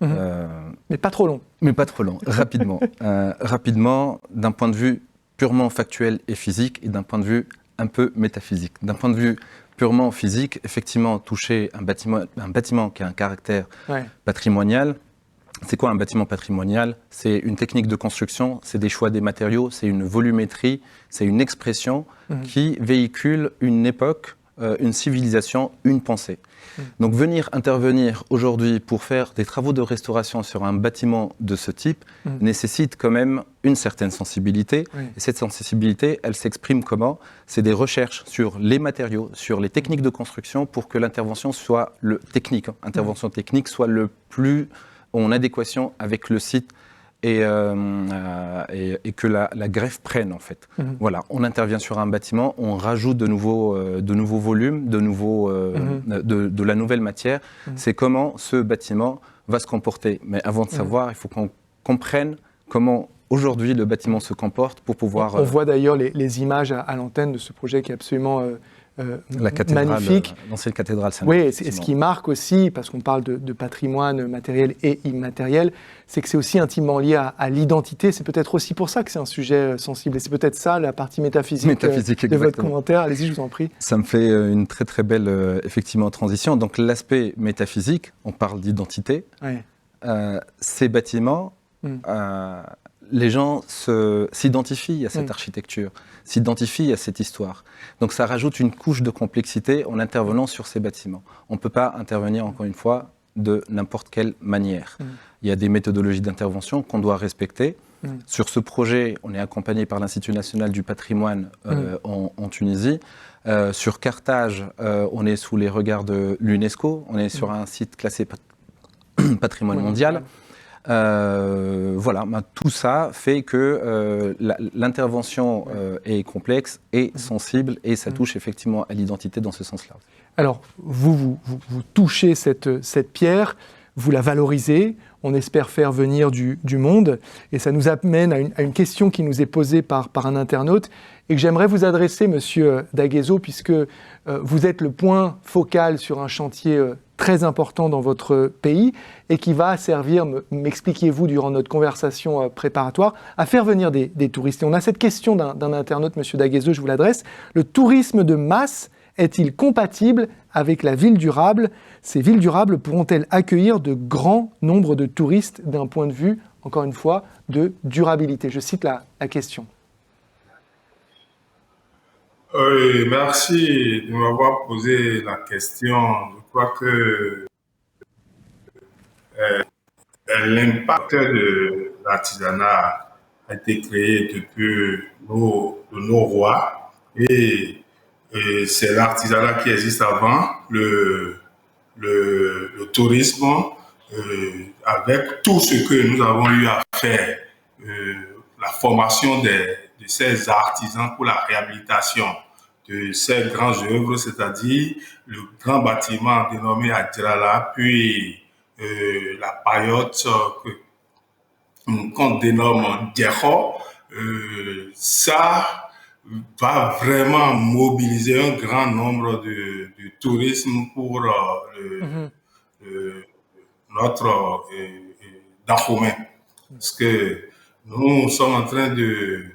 Mais pas trop long. Mais pas trop long, rapidement. Rapidement, d'un point de vue purement factuel et physique, et d'un point de vue un peu métaphysique. D'un point de vue purement physique, effectivement, toucher un bâtiment qui a un caractère patrimonial, C'est quoi un bâtiment patrimonial? C'est une technique de construction, c'est des choix des matériaux, c'est une volumétrie, c'est une expression qui véhicule une époque, une civilisation, une pensée. Donc venir intervenir aujourd'hui pour faire des travaux de restauration sur un bâtiment de ce type nécessite quand même une certaine sensibilité. Et cette sensibilité, elle s'exprime comment? C'est des recherches sur les matériaux, sur les techniques de construction pour que l'intervention soit technique soit le plus en adéquation avec le site et que la greffe prenne en fait. Voilà, on intervient sur un bâtiment, on rajoute de nouveaux volumes, de la nouvelle matière. C'est comment ce bâtiment va se comporter. Mais avant de savoir, il faut qu'on comprenne comment aujourd'hui le bâtiment se comporte pour pouvoir... On voit d'ailleurs les images à l'antenne de ce projet qui est absolument... la cathédrale, magnifique. L'ancienne cathédrale Saint-Louis. Oui, et ce qui marque aussi, parce qu'on parle de patrimoine matériel et immatériel, c'est que c'est aussi intimement lié à l'identité. C'est peut-être aussi pour ça que c'est un sujet sensible. Et c'est peut-être ça, la partie métaphysique de votre commentaire. Allez-y, je vous en prie. Ça me fait une très très belle effectivement transition. Donc l'aspect métaphysique, on parle d'identité. Ces bâtiments, les gens s'identifient à cette architecture, s'identifient à cette histoire. Donc ça rajoute une couche de complexité en intervenant sur ces bâtiments. On ne peut pas intervenir, encore une fois, de n'importe quelle manière. Il y a des méthodologies d'intervention qu'on doit respecter. Sur ce projet, on est accompagné par l'Institut national du patrimoine en Tunisie. Sur Carthage, on est sous les regards de l'UNESCO. On est sur un site classé patrimoine mondial. Voilà, tout ça fait que l'intervention est complexe et sensible et ça touche effectivement à l'identité dans ce sens-là. Alors, vous touchez cette pierre, vous la valorisez, on espère faire venir du monde et ça nous amène à une question qui nous est posée par un internaute et que j'aimerais vous adresser, Monsieur Daguezo, puisque vous êtes le point focal sur un chantier très important dans votre pays et qui va servir, m'expliquiez-vous durant notre conversation préparatoire, à faire venir des touristes. Et on a cette question d'un internaute, M. Daguezo, je vous l'adresse. Le tourisme de masse est-il compatible avec la ville durable? Ces villes durables pourront-elles accueillir de grands nombres de touristes d'un point de vue, encore une fois, de durabilité? Je cite la question. Oui, merci de m'avoir posé la question. Je crois que l'impact de l'artisanat a été créé depuis nos rois et c'est l'artisanat qui existe avant le tourisme avec tout ce que nous avons eu à faire, la formation de ces artisans pour la réhabilitation de ces grandes œuvres, c'est-à-dire le grand bâtiment dénommé Adjirala, puis la paillote qu'on dénomme Djekho, ça va vraiment mobiliser un grand nombre de tourisme pour notre Dahomey. Parce que nous sommes en train de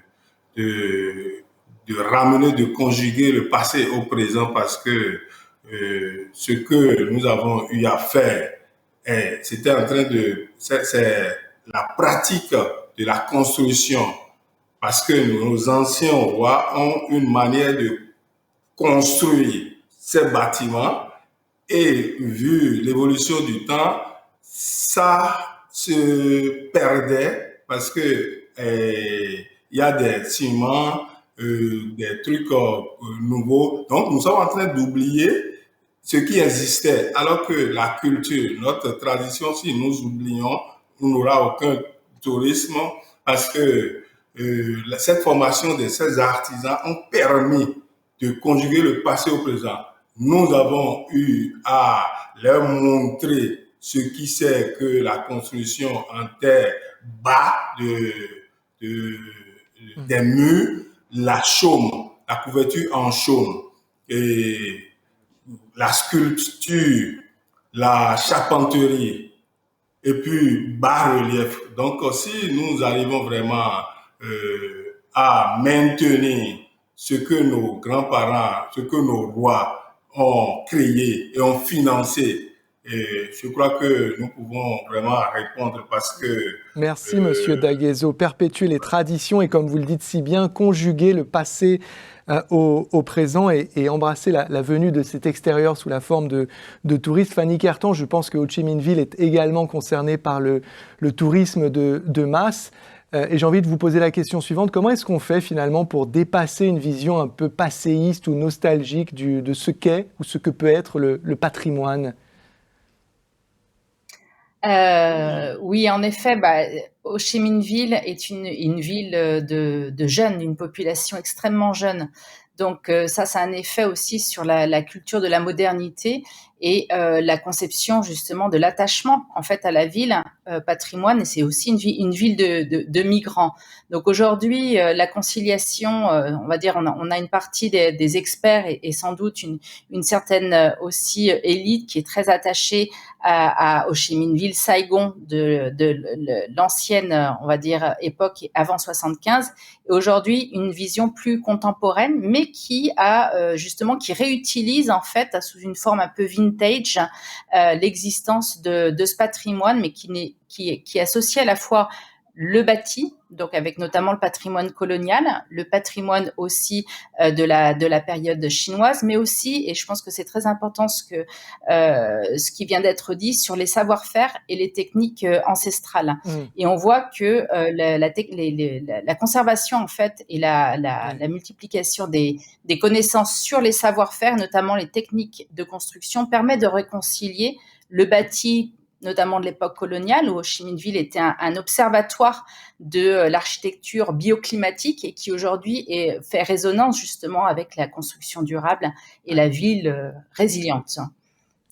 ramener, de conjuguer le passé au présent parce que ce que nous avons eu à faire, c'était en train de... C'est la pratique de la construction. Parce que nos anciens rois ont une manière de construire ces bâtiments et vu l'évolution du temps, ça se perdait parce que il y a des ciments, des trucs nouveaux. Donc, nous sommes en train d'oublier ce qui existait. Alors que la culture, notre tradition, si nous oublions, on n'aura aucun tourisme parce que cette formation de ces artisans ont permis de conjuguer le passé au présent. Nous avons eu à leur montrer ce qui c'est que la construction en terre bas des murs, la chaume, la couverture en chaume, et la sculpture, la charpenterie, et puis bas-relief. Donc, si nous arrivons vraiment à maintenir ce que nos grands-parents, ce que nos rois ont créé et ont financé, Et je crois que nous pouvons vraiment répondre parce que... Merci, Monsieur Daguezo. Perpétuer les traditions et, comme vous le dites si bien, conjuguer le passé au présent et embrasser la venue de cet extérieur sous la forme de touristes. Fanny Kertan, je pense que Ho Chi Minh Ville est également concernée par le tourisme de masse. Et j'ai envie de vous poser la question suivante. Comment est-ce qu'on fait finalement pour dépasser une vision un peu passéiste ou nostalgique de ce qu'est ou ce que peut être le patrimoine ? Oui, en effet, Ho Chi Minh Ville est une ville de jeunes, d'une population extrêmement jeune. Donc ça a un effet aussi sur la culture de la modernité et la conception justement de l'attachement en fait à la ville patrimoine. Et c'est aussi une ville de migrants. Donc aujourd'hui, la conciliation, on va dire, on a une partie des experts et sans doute une certaine aussi élite qui est très attachée à Ho Chi Minh Ville, Saigon de l'ancienne, on va dire, époque avant 75. Et aujourd'hui, une vision plus contemporaine, mais qui justement qui réutilise en fait sous une forme un peu vintage l'existence de ce patrimoine, mais qui associe à la fois le bâti, donc avec notamment le patrimoine colonial, le patrimoine aussi de la période chinoise, mais aussi, et je pense que c'est très important ce qui vient d'être dit sur les savoir-faire et les techniques ancestrales. Et on voit que la conservation en fait et la multiplication des connaissances sur les savoir-faire, notamment les techniques de construction, permet de réconcilier le bâti notamment de l'époque coloniale, où Ho Chi Minh Ville était un observatoire de l'architecture bioclimatique et qui aujourd'hui fait résonance justement avec la construction durable et la ville résiliente.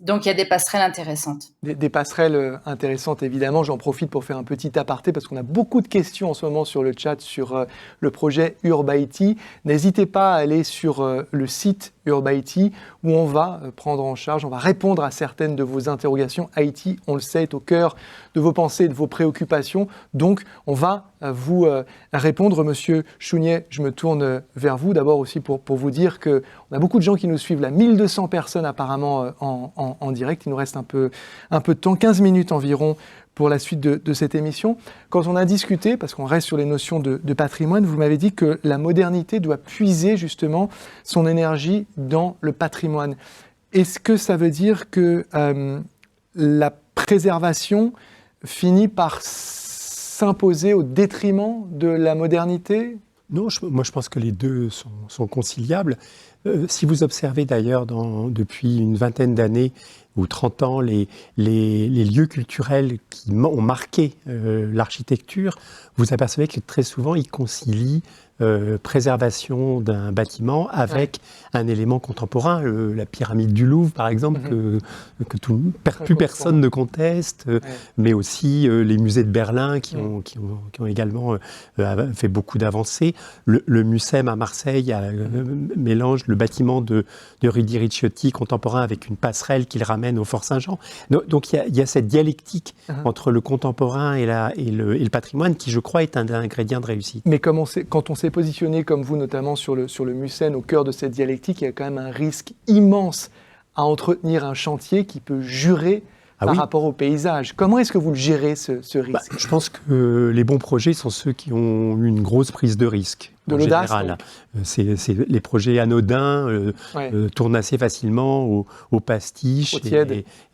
Donc il y a des passerelles intéressantes. Des passerelles intéressantes, évidemment. J'en profite pour faire un petit aparté parce qu'on a beaucoup de questions en ce moment sur le chat sur le projet Urbaïti. N'hésitez pas à aller sur le site Urbaïti où on va prendre en charge, on va répondre à certaines de vos interrogations. Haïti, on le sait, est au cœur de vos pensées et de vos préoccupations. Donc on va vous répondre. Monsieur Chounier, je me tourne vers vous d'abord aussi pour vous dire qu'on a beaucoup de gens qui nous suivent là, 1200 personnes apparemment en direct. Il nous reste un peu de temps, 15 minutes environ pour la suite de cette émission. Quand on a discuté, parce qu'on reste sur les notions de patrimoine, vous m'avez dit que la modernité doit puiser justement son énergie dans le patrimoine. Est-ce que ça veut dire que la préservation finit par s'imposer au détriment de la modernité ? Non, moi je pense que les deux sont conciliables. Si vous observez d'ailleurs depuis une vingtaine d'années ou 30 ans les lieux culturels qui ont marqué l'architecture, vous apercevez que très souvent ils concilient préservation d'un bâtiment avec un élément contemporain, la pyramide du Louvre par exemple, que plus personne ne conteste, mais aussi les musées de Berlin qui ont également fait beaucoup d'avancées. Le Mucem à Marseille mélange le bâtiment de Rudy Ricciotti contemporain avec une passerelle qu'il ramène au Fort Saint-Jean. Donc il y a cette dialectique entre le contemporain et le patrimoine qui, je crois, est un ingrédient de réussite. Mais quand on s'est positionné comme vous, notamment sur le Mucem, au cœur de cette dialectique, il y a quand même un risque immense à entretenir un chantier qui peut jurer par rapport au paysage. Comment est-ce que vous le gérez, ce risque ? Je pense que les bons projets sont ceux qui ont une grosse prise de risque. De l'audace, les projets anodins tournent assez facilement au pastiche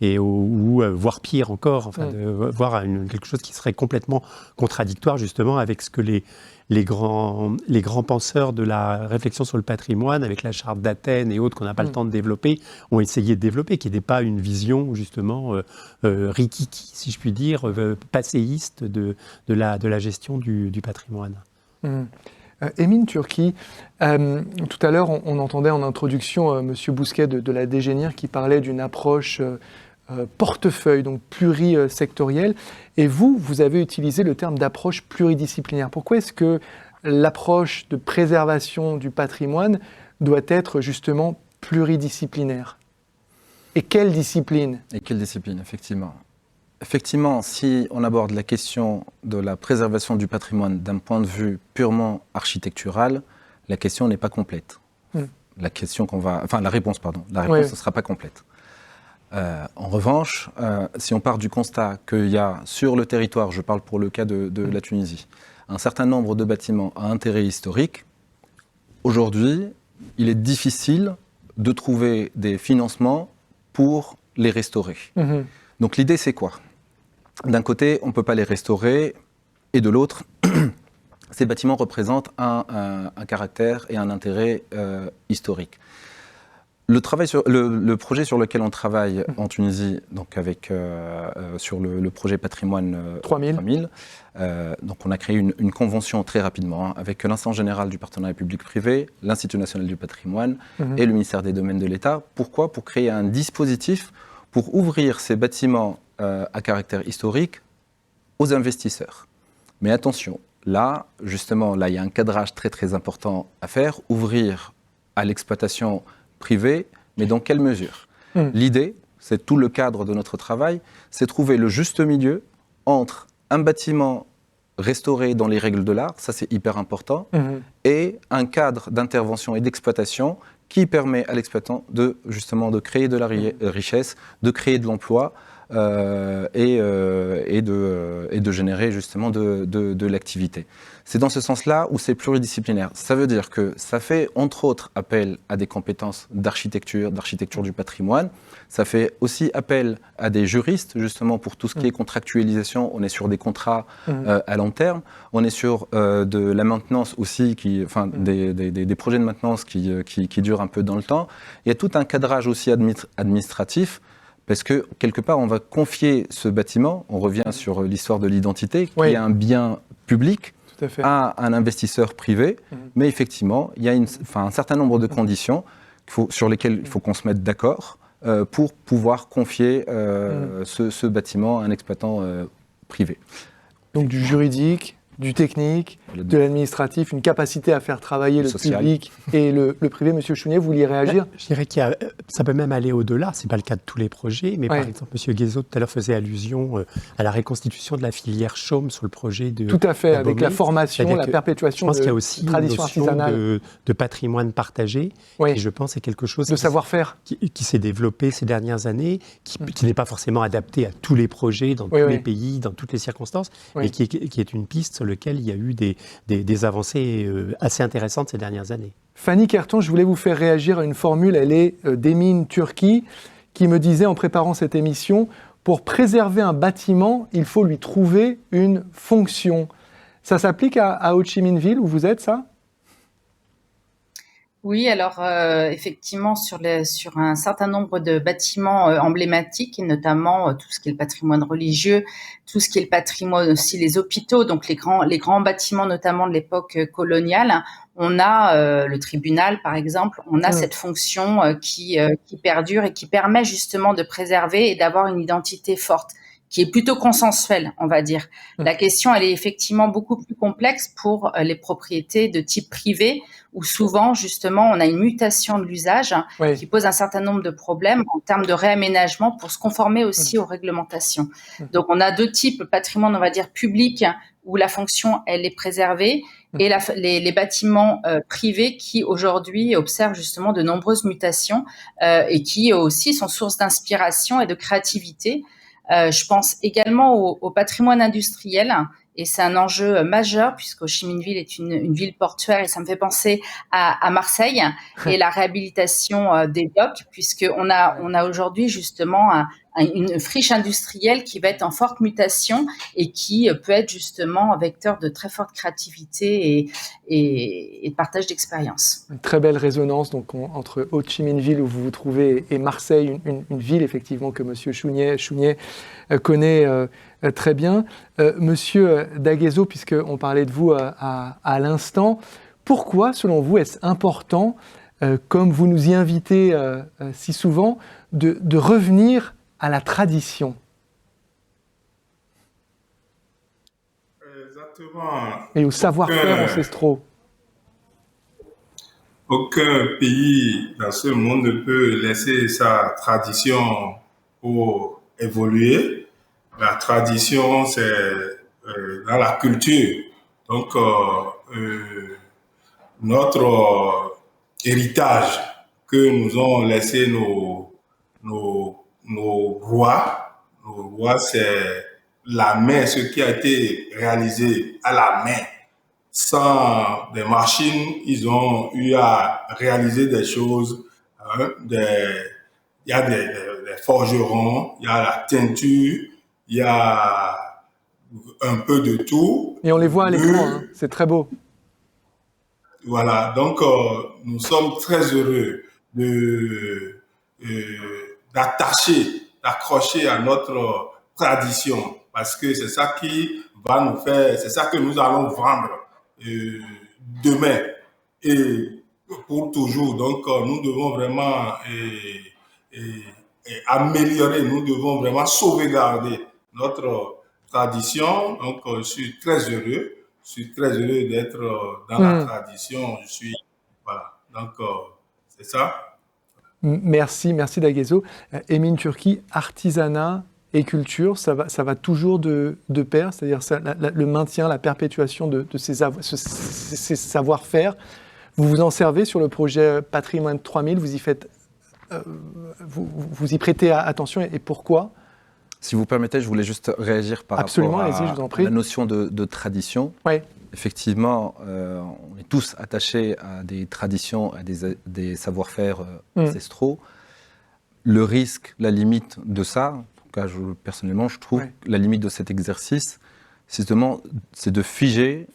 ou voire pire encore, voire quelque chose qui serait complètement contradictoire justement avec ce que les grands penseurs de la réflexion sur le patrimoine, avec la charte d'Athènes et autres qu'on n'a pas le temps de développer, ont essayé de développer, qui n'était pas une vision justement rikiki, si je puis dire, passéiste de la gestion du patrimoine. Émine Turki, tout à l'heure on entendait en introduction Monsieur Bousquet de la Dégénir qui parlait d'une approche portefeuille, donc plurisectorielle, et vous avez utilisé le terme d'approche pluridisciplinaire. Pourquoi est-ce que l'approche de préservation du patrimoine doit être justement pluridisciplinaire ? Et quelle discipline ? Et quelle discipline, effectivement. Effectivement, si on aborde la question de la préservation du patrimoine d'un point de vue purement architectural, la question n'est pas complète. La réponse ne sera pas complète. En revanche, si on part du constat qu'il y a sur le territoire, je parle pour le cas de la Tunisie, un certain nombre de bâtiments à intérêt historique, aujourd'hui, il est difficile de trouver des financements pour les restaurer. Donc l'idée, c'est quoi? D'un côté, on ne peut pas les restaurer, et de l'autre, ces bâtiments représentent un caractère et un intérêt historique. Le projet sur lequel on travaille en Tunisie, donc sur le projet patrimoine 3000, donc on a créé une convention très rapidement avec l'instance générale du partenariat public-privé, l'Institut national du patrimoine et le ministère des domaines de l'État. Pourquoi? Pour créer un dispositif pour ouvrir ces bâtiments à caractère historique aux investisseurs. Mais attention, là, justement, il y a un cadrage très très important à faire, ouvrir à l'exploitation privée, mais dans quelle mesure? L'idée, c'est tout le cadre de notre travail, c'est trouver le juste milieu entre un bâtiment restauré dans les règles de l'art, ça c'est hyper important, et un cadre d'intervention et d'exploitation qui permet à l'exploitant justement de créer de la richesse, de créer de l'emploi et de générer justement de l'activité. C'est dans ce sens-là où c'est pluridisciplinaire. Ça veut dire que ça fait entre autres appel à des compétences d'architecture du patrimoine. Ça fait aussi appel à des juristes justement pour tout ce qui est contractualisation. On est sur des contrats à long terme. On est sur de la maintenance aussi, des projets de maintenance qui durent un peu dans le temps. Il y a tout un cadrage aussi administratif. Parce que, quelque part, on va confier ce bâtiment, on revient sur l'histoire de l'identité, qui est un bien public, à un investisseur privé. Mais effectivement, il y a un certain nombre de conditions sur lesquelles il faut qu'on se mette d'accord pour pouvoir confier ce bâtiment à un exploitant privé. Donc du juridique, du technique, de l'administratif, une capacité à faire travailler le public et le privé. Monsieur Chounier, vous vouliez réagir? Je dirais que ça peut même aller au-delà. Ce n'est pas le cas de tous les projets, mais par exemple, Monsieur Guézot tout à l'heure faisait allusion à la reconstitution de la filière chaume sur le projet de... Tout à fait, avec la formation, la perpétuation de la tradition artisanale. Je pense qu'il y a aussi une notion de patrimoine partagé, et je pense que c'est quelque chose... De savoir-faire. Qui s'est développé ces dernières années, qui n'est pas forcément adapté à tous les projets, dans tous les pays, dans toutes les circonstances, mais qui est une piste sur laquelle il y a eu des avancées assez intéressantes ces dernières années. Fanny Kerton, je voulais vous faire réagir à une formule, elle est d'Emin Turki, qui me disait en préparant cette émission, pour préserver un bâtiment, il faut lui trouver une fonction. Ça s'applique à Ho Chi Minh Ville, où vous êtes, ça? Oui, alors effectivement sur un certain nombre de bâtiments emblématiques, et notamment tout ce qui est le patrimoine religieux, tout ce qui est le patrimoine aussi les hôpitaux, donc les grands bâtiments notamment de l'époque coloniale, on a le tribunal par exemple, on a cette fonction qui perdure et qui permet justement de préserver et d'avoir une identité forte, qui est plutôt consensuelle, on va dire. La question, elle est effectivement beaucoup plus complexe pour les propriétés de type privé, où souvent, justement, on a une mutation de l'usage qui pose un certain nombre de problèmes en termes de réaménagement pour se conformer aussi aux réglementations. Donc, on a deux types, le patrimoine, on va dire, public, où la fonction, elle est préservée, et les bâtiments privés qui, aujourd'hui, observent justement de nombreuses mutations et qui, aussi, sont source d'inspiration et de créativité. Je pense également au patrimoine industriel, et c'est un enjeu majeur puisque Ho Chi Minh Ville est une ville portuaire, et ça me fait penser à Marseille et la réhabilitation des docks, puisqu'on a aujourd'hui justement une friche industrielle qui va être en forte mutation et qui peut être justement vecteur de très forte créativité et de partage d'expériences. Une très belle résonance donc, entre Ho Chi Minh Ville où vous vous trouvez et Marseille, une ville effectivement que Monsieur Chounier connaît très bien. Monsieur Daguezo, puisqu'on parlait de vous à l'instant, pourquoi selon vous est-ce important, comme vous nous y invitez si souvent, de revenir à la tradition? Exactement. Et au savoir-faire ancestraux. Aucun pays dans ce monde ne peut laisser sa tradition pour évoluer. La tradition, c'est dans la culture. Donc, notre héritage que nous ont laissé nos nos rois. Nos rois, c'est la main, ce qui a été réalisé à la main. Sans des machines, ils ont eu à réaliser des choses. Il y a des forgerons, il y a la teinture, il y a un peu de tout. Et on les voit à l'écran, hein. C'est très beau. Voilà, donc nous sommes très heureux d'accrocher à notre tradition, parce que c'est ça qui va nous faire, c'est ça que nous allons vendre demain et pour toujours. Donc nous devons vraiment améliorer, nous devons vraiment sauvegarder notre tradition. Donc je suis très heureux. Je suis très heureux d'être dans la tradition. Voilà. Donc, c'est ça. Merci Daguezo. Emin Turki, artisanat et culture, ça va toujours de pair, c'est-à-dire le maintien, la perpétuation de ces savoir-faire. Vous vous en servez sur le projet Patrimoine 3000, vous y prêtez attention, et pourquoi ? Si vous permettez, je voulais juste réagir par rapport à je vous en prie. La notion de tradition. Ouais. Effectivement, on est tous attachés à des traditions, à des savoir-faire ancestraux. Le risque, la limite de ça, en tout cas personnellement, je trouve la limite de cet exercice, c'est de figer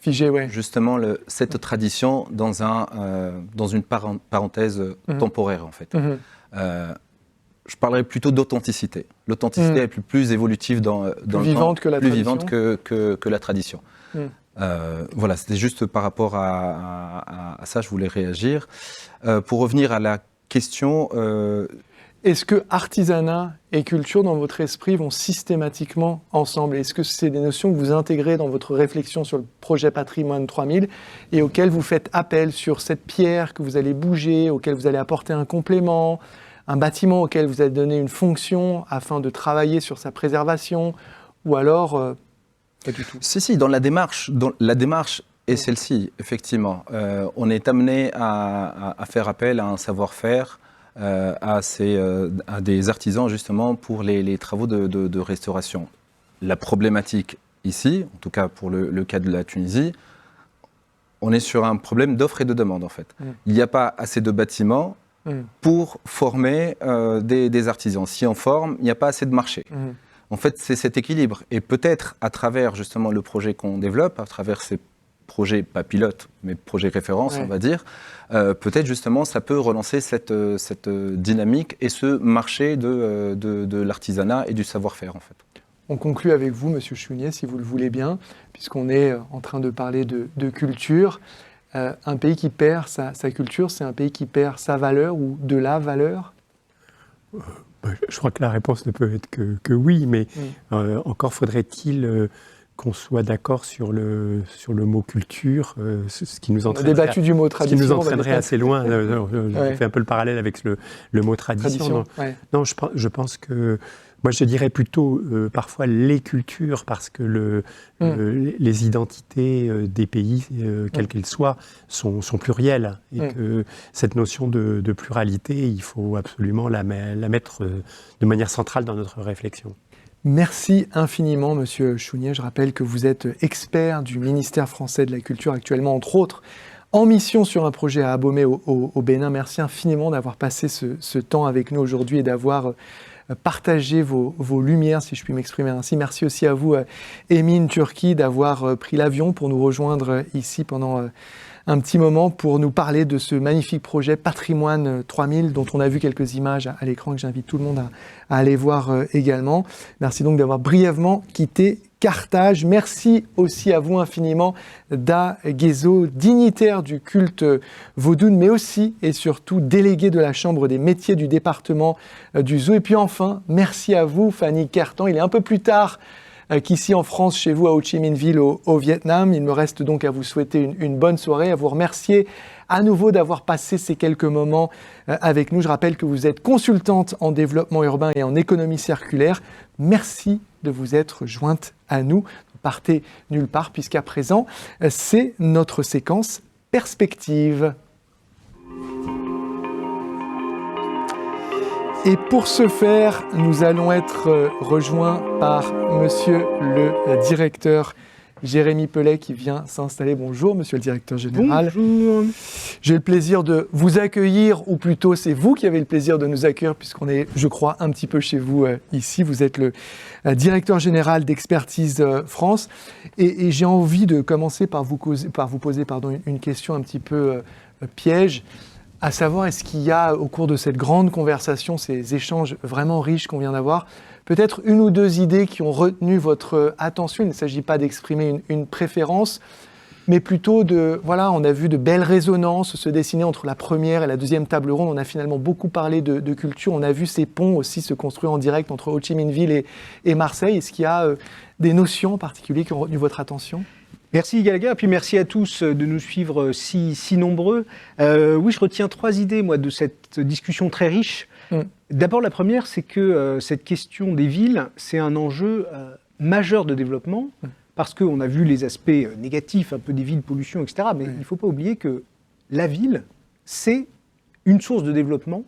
justement cette tradition dans une parenthèse temporaire, en fait. Je parlerais plutôt d'authenticité. L'authenticité est plus évolutive dans le temps, plus vivante que la tradition. Voilà, c'était juste par rapport à ça, je voulais réagir. Pour revenir à la question... Est-ce que artisanat et culture, dans votre esprit, vont systématiquement ensemble? Est-ce que c'est des notions que vous intégrez dans votre réflexion sur le projet Patrimoine 3000 et auxquelles vous faites appel sur cette pierre que vous allez bouger, auquel vous allez apporter un complément, un bâtiment auquel vous allez donner une fonction afin de travailler sur sa préservation, ou alors pas du tout? Si, dans la démarche est celle-ci, effectivement. On est amené à faire appel à un savoir-faire, à des artisans justement pour les travaux de restauration. La problématique ici, en tout cas pour le cas de la Tunisie, on est sur un problème d'offre et de demande en fait. Il n'y a pas assez de bâtiments pour former des artisans. Si on forme, il n'y a pas assez de marché. En fait, c'est cet équilibre. Et peut-être à travers justement le projet qu'on développe, à travers ces projets, pas pilotes, mais projets référence, on va dire, peut-être justement ça peut relancer cette dynamique et ce marché de l'artisanat et du savoir-faire en fait. On conclut avec vous, Monsieur Chounier, si vous le voulez bien, puisqu'on est en train de parler de culture. Un pays qui perd sa culture, c'est un pays qui perd sa valeur ou de la valeur? Je crois que la réponse ne peut être que oui, mais encore faudrait-il qu'on soit d'accord sur le mot culture, ce qui nous entraînerait, débattu du mot tradition, ce qui nous entraînerait assez loin. Je fais un peu le parallèle avec le mot tradition. Non, je pense que moi je dirais plutôt parfois les cultures, parce que les identités des pays, quelles qu'elles soient, sont plurielles. Et que cette notion de pluralité, il faut absolument la mettre de manière centrale dans notre réflexion. Merci infiniment, Monsieur Chounier. Je rappelle que vous êtes expert du ministère français de la Culture actuellement, entre autres, en mission sur un projet à Abomey au Bénin. Merci infiniment d'avoir passé ce temps avec nous aujourd'hui et d'avoir partagé vos lumières, si je puis m'exprimer ainsi. Merci aussi à vous, Emin Turki, d'avoir pris l'avion pour nous rejoindre ici pendant un petit moment pour nous parler de ce magnifique projet Patrimoine 3000 dont on a vu quelques images à l'écran, que j'invite tout le monde à aller voir également. Merci donc d'avoir brièvement quitté Carthage. Merci aussi à vous infiniment, Daguezo, dignitaire du culte vaudoune, mais aussi et surtout délégué de la Chambre des métiers du département du Zoo. Et puis enfin, merci à vous, Fanny Kertan. Il est un peu plus tard qu'ici en France, chez vous, à Ho Chi Minh Ville, au Vietnam. Il me reste donc à vous souhaiter une bonne soirée, à vous remercier à nouveau d'avoir passé ces quelques moments avec nous. Je rappelle que vous êtes consultante en développement urbain et en économie circulaire. Merci de vous être jointe à nous. Ne partez nulle part, puisqu'à présent, c'est notre séquence Perspective. Et pour ce faire, nous allons être rejoints par monsieur le directeur Jérémy Pellet qui vient s'installer. Bonjour, monsieur le directeur général. Bonjour. J'ai le plaisir de vous accueillir, ou plutôt c'est vous qui avez le plaisir de nous accueillir, puisqu'on est, je crois, un petit peu chez vous ici. Vous êtes le directeur général d'Expertise France. Et j'ai envie de commencer par vous poser une question un petit peu piège, à savoir, est-ce qu'il y a, au cours de cette grande conversation, ces échanges vraiment riches qu'on vient d'avoir, peut-être une ou deux idées qui ont retenu votre attention? Il ne s'agit pas d'exprimer une préférence, mais plutôt on a vu de belles résonances se dessiner entre la première et la deuxième table ronde. On a finalement beaucoup parlé de culture. On a vu ces ponts aussi se construire en direct entre Ho Chi Minh Ville et Marseille. Est-ce qu'il y a des notions en particulier qui ont retenu votre attention? Merci Gallagher, et puis merci à tous de nous suivre si nombreux. Oui, je retiens 3 idées, moi, de cette discussion très riche. D'abord, la première, c'est que cette question des villes, c'est un enjeu majeur de développement, parce qu'on a vu les aspects négatifs, un peu des villes, pollution, etc. Mais il ne faut pas oublier que la ville, c'est une source de développement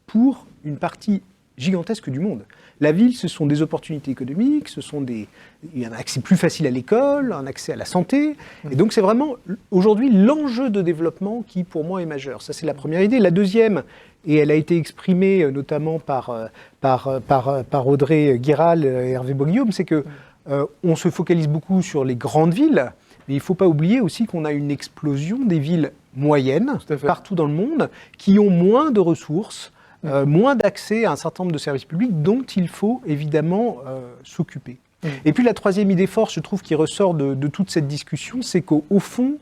pour une partie gigantesque du monde. La ville, ce sont des opportunités économiques, il y a un accès plus facile à l'école, un accès à la santé. Et donc, c'est vraiment, aujourd'hui, l'enjeu de développement qui, pour moi, est majeur. Ça, c'est la première idée. La deuxième, et elle a été exprimée notamment par Audrey Guéral et Hervé Boguillaume, c'est que on se focalise beaucoup sur les grandes villes, mais il ne faut pas oublier aussi qu'on a une explosion des villes moyennes, partout dans le monde, qui ont moins de ressources, moins d'accès à un certain nombre de services publics dont il faut évidemment s'occuper. Et puis la troisième idée forte, je trouve, qui ressort de toute cette discussion, c'est qu'au fond,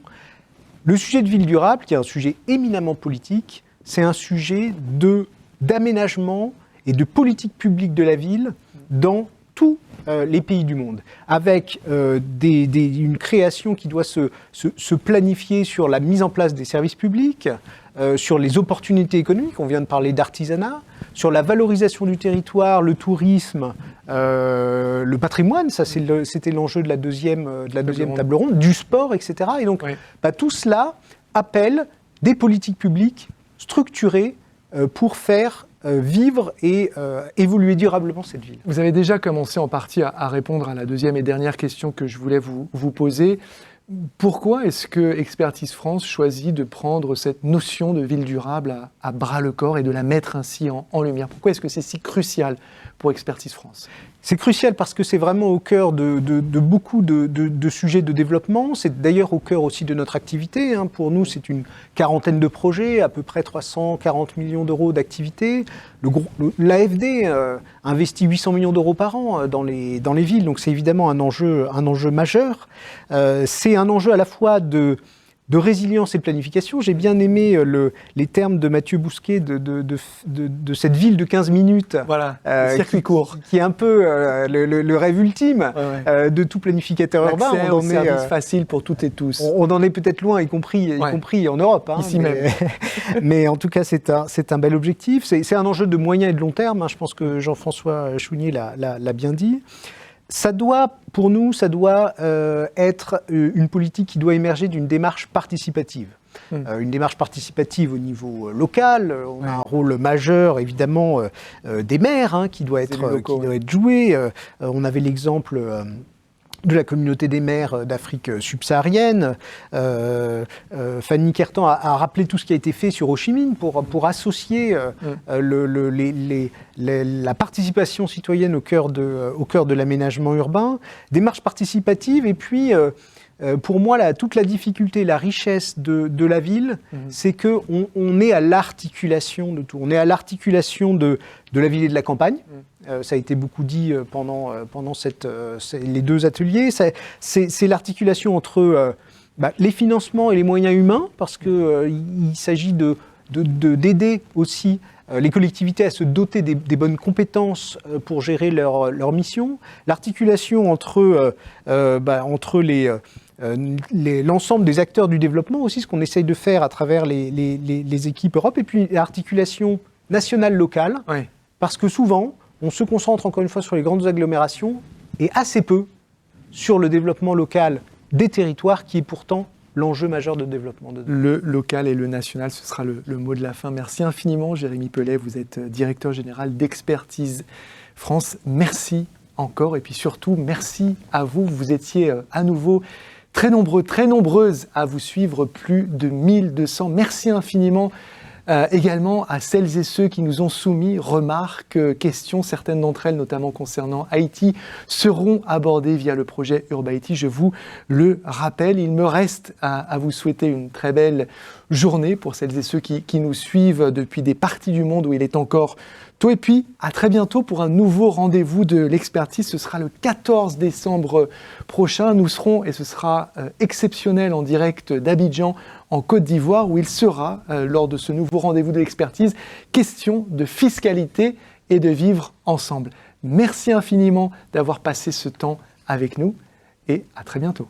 le sujet de ville durable, qui est un sujet éminemment politique, c'est un sujet d'aménagement et de politique publique de la ville dans tous les pays du monde, avec une création qui doit se planifier sur la mise en place des services publics, sur les opportunités économiques, on vient de parler d'artisanat, sur la valorisation du territoire, le tourisme, le patrimoine, ça c'était l'enjeu de la deuxième table ronde, du sport, etc. Et donc tout cela appelle des politiques publiques structurées pour faire vivre et évoluer durablement cette ville. Vous avez déjà commencé en partie à répondre à la deuxième et dernière question que je voulais vous poser. Pourquoi est-ce que Expertise France choisit de prendre cette notion de ville durable à bras-le-corps et de la mettre ainsi en lumière? Pourquoi est-ce que c'est si crucial pour Expertise France? C'est crucial parce que c'est vraiment au cœur de beaucoup de sujets de développement. C'est d'ailleurs au cœur aussi de notre activité. Pour nous, c'est une quarantaine de projets, à peu près 340 millions d'euros d'activité. L'AFD investit 800 millions d'euros par an dans les villes, donc c'est évidemment un enjeu majeur. C'est un enjeu à la fois de résilience et planification. J'ai bien aimé les termes de Mathieu Bousquet de cette ville de 15 minutes. Voilà, circuit court. Qui est un peu le rêve ultime de tout planificateur urbain. L'accès au service facile pour toutes et tous. On en est peut-être loin, y compris en Europe. Ici même. Mais en tout cas, c'est un bel objectif. C'est un enjeu de moyen et de long terme. Je pense que Jean-François Chounier l'a bien dit. Pour nous, ça doit être une politique qui doit émerger d'une démarche participative. Une démarche participative au niveau local. On a un rôle majeur, évidemment, des maires qui doit être joué. On avait l'exemple de la communauté des maires d'Afrique subsaharienne. Fanny Kertan a rappelé tout ce qui a été fait sur Ho Chi Minh pour associer la participation citoyenne au cœur de l'aménagement urbain. Démarche participative et puis pour moi, toute la difficulté, la richesse de la ville, c'est qu'on est à l'articulation de tout. On est à l'articulation de la ville et de la campagne. Ça a été beaucoup dit pendant les 2 ateliers. C'est l'articulation entre les financements et les moyens humains, parce qu'il s'agit d'aider aussi les collectivités à se doter des bonnes compétences pour gérer leur mission. L'articulation entre l'ensemble des acteurs du développement aussi, ce qu'on essaye de faire à travers les équipes Europe, et puis l'articulation nationale-locale, parce que souvent, on se concentre encore une fois sur les grandes agglomérations et assez peu sur le développement local des territoires qui est pourtant l'enjeu majeur de développement. Le local et le national, ce sera le mot de la fin. Merci infiniment, Jérémy Pellet. Vous êtes directeur général d'Expertise France. Merci encore. Et puis surtout, merci à vous. Vous étiez à nouveau très nombreux, très nombreuses à vous suivre, plus de 1200. Merci infiniment. Également à celles et ceux qui nous ont soumis remarques, questions, certaines d'entre elles, notamment concernant Haïti, seront abordées via le projet UrbaIT. Je vous le rappelle, il me reste à vous souhaiter une très belle journée pour celles et ceux qui nous suivent depuis des parties du monde où il est encore tôt. Et puis, à très bientôt pour un nouveau rendez-vous de l'expertise. Ce sera le 14 décembre prochain. Nous serons, et ce sera exceptionnel, en direct d'Abidjan, en Côte d'Ivoire, où il sera, lors de ce nouveau rendez-vous de l'expertise, question de fiscalité et de vivre ensemble. Merci infiniment d'avoir passé ce temps avec nous et à très bientôt.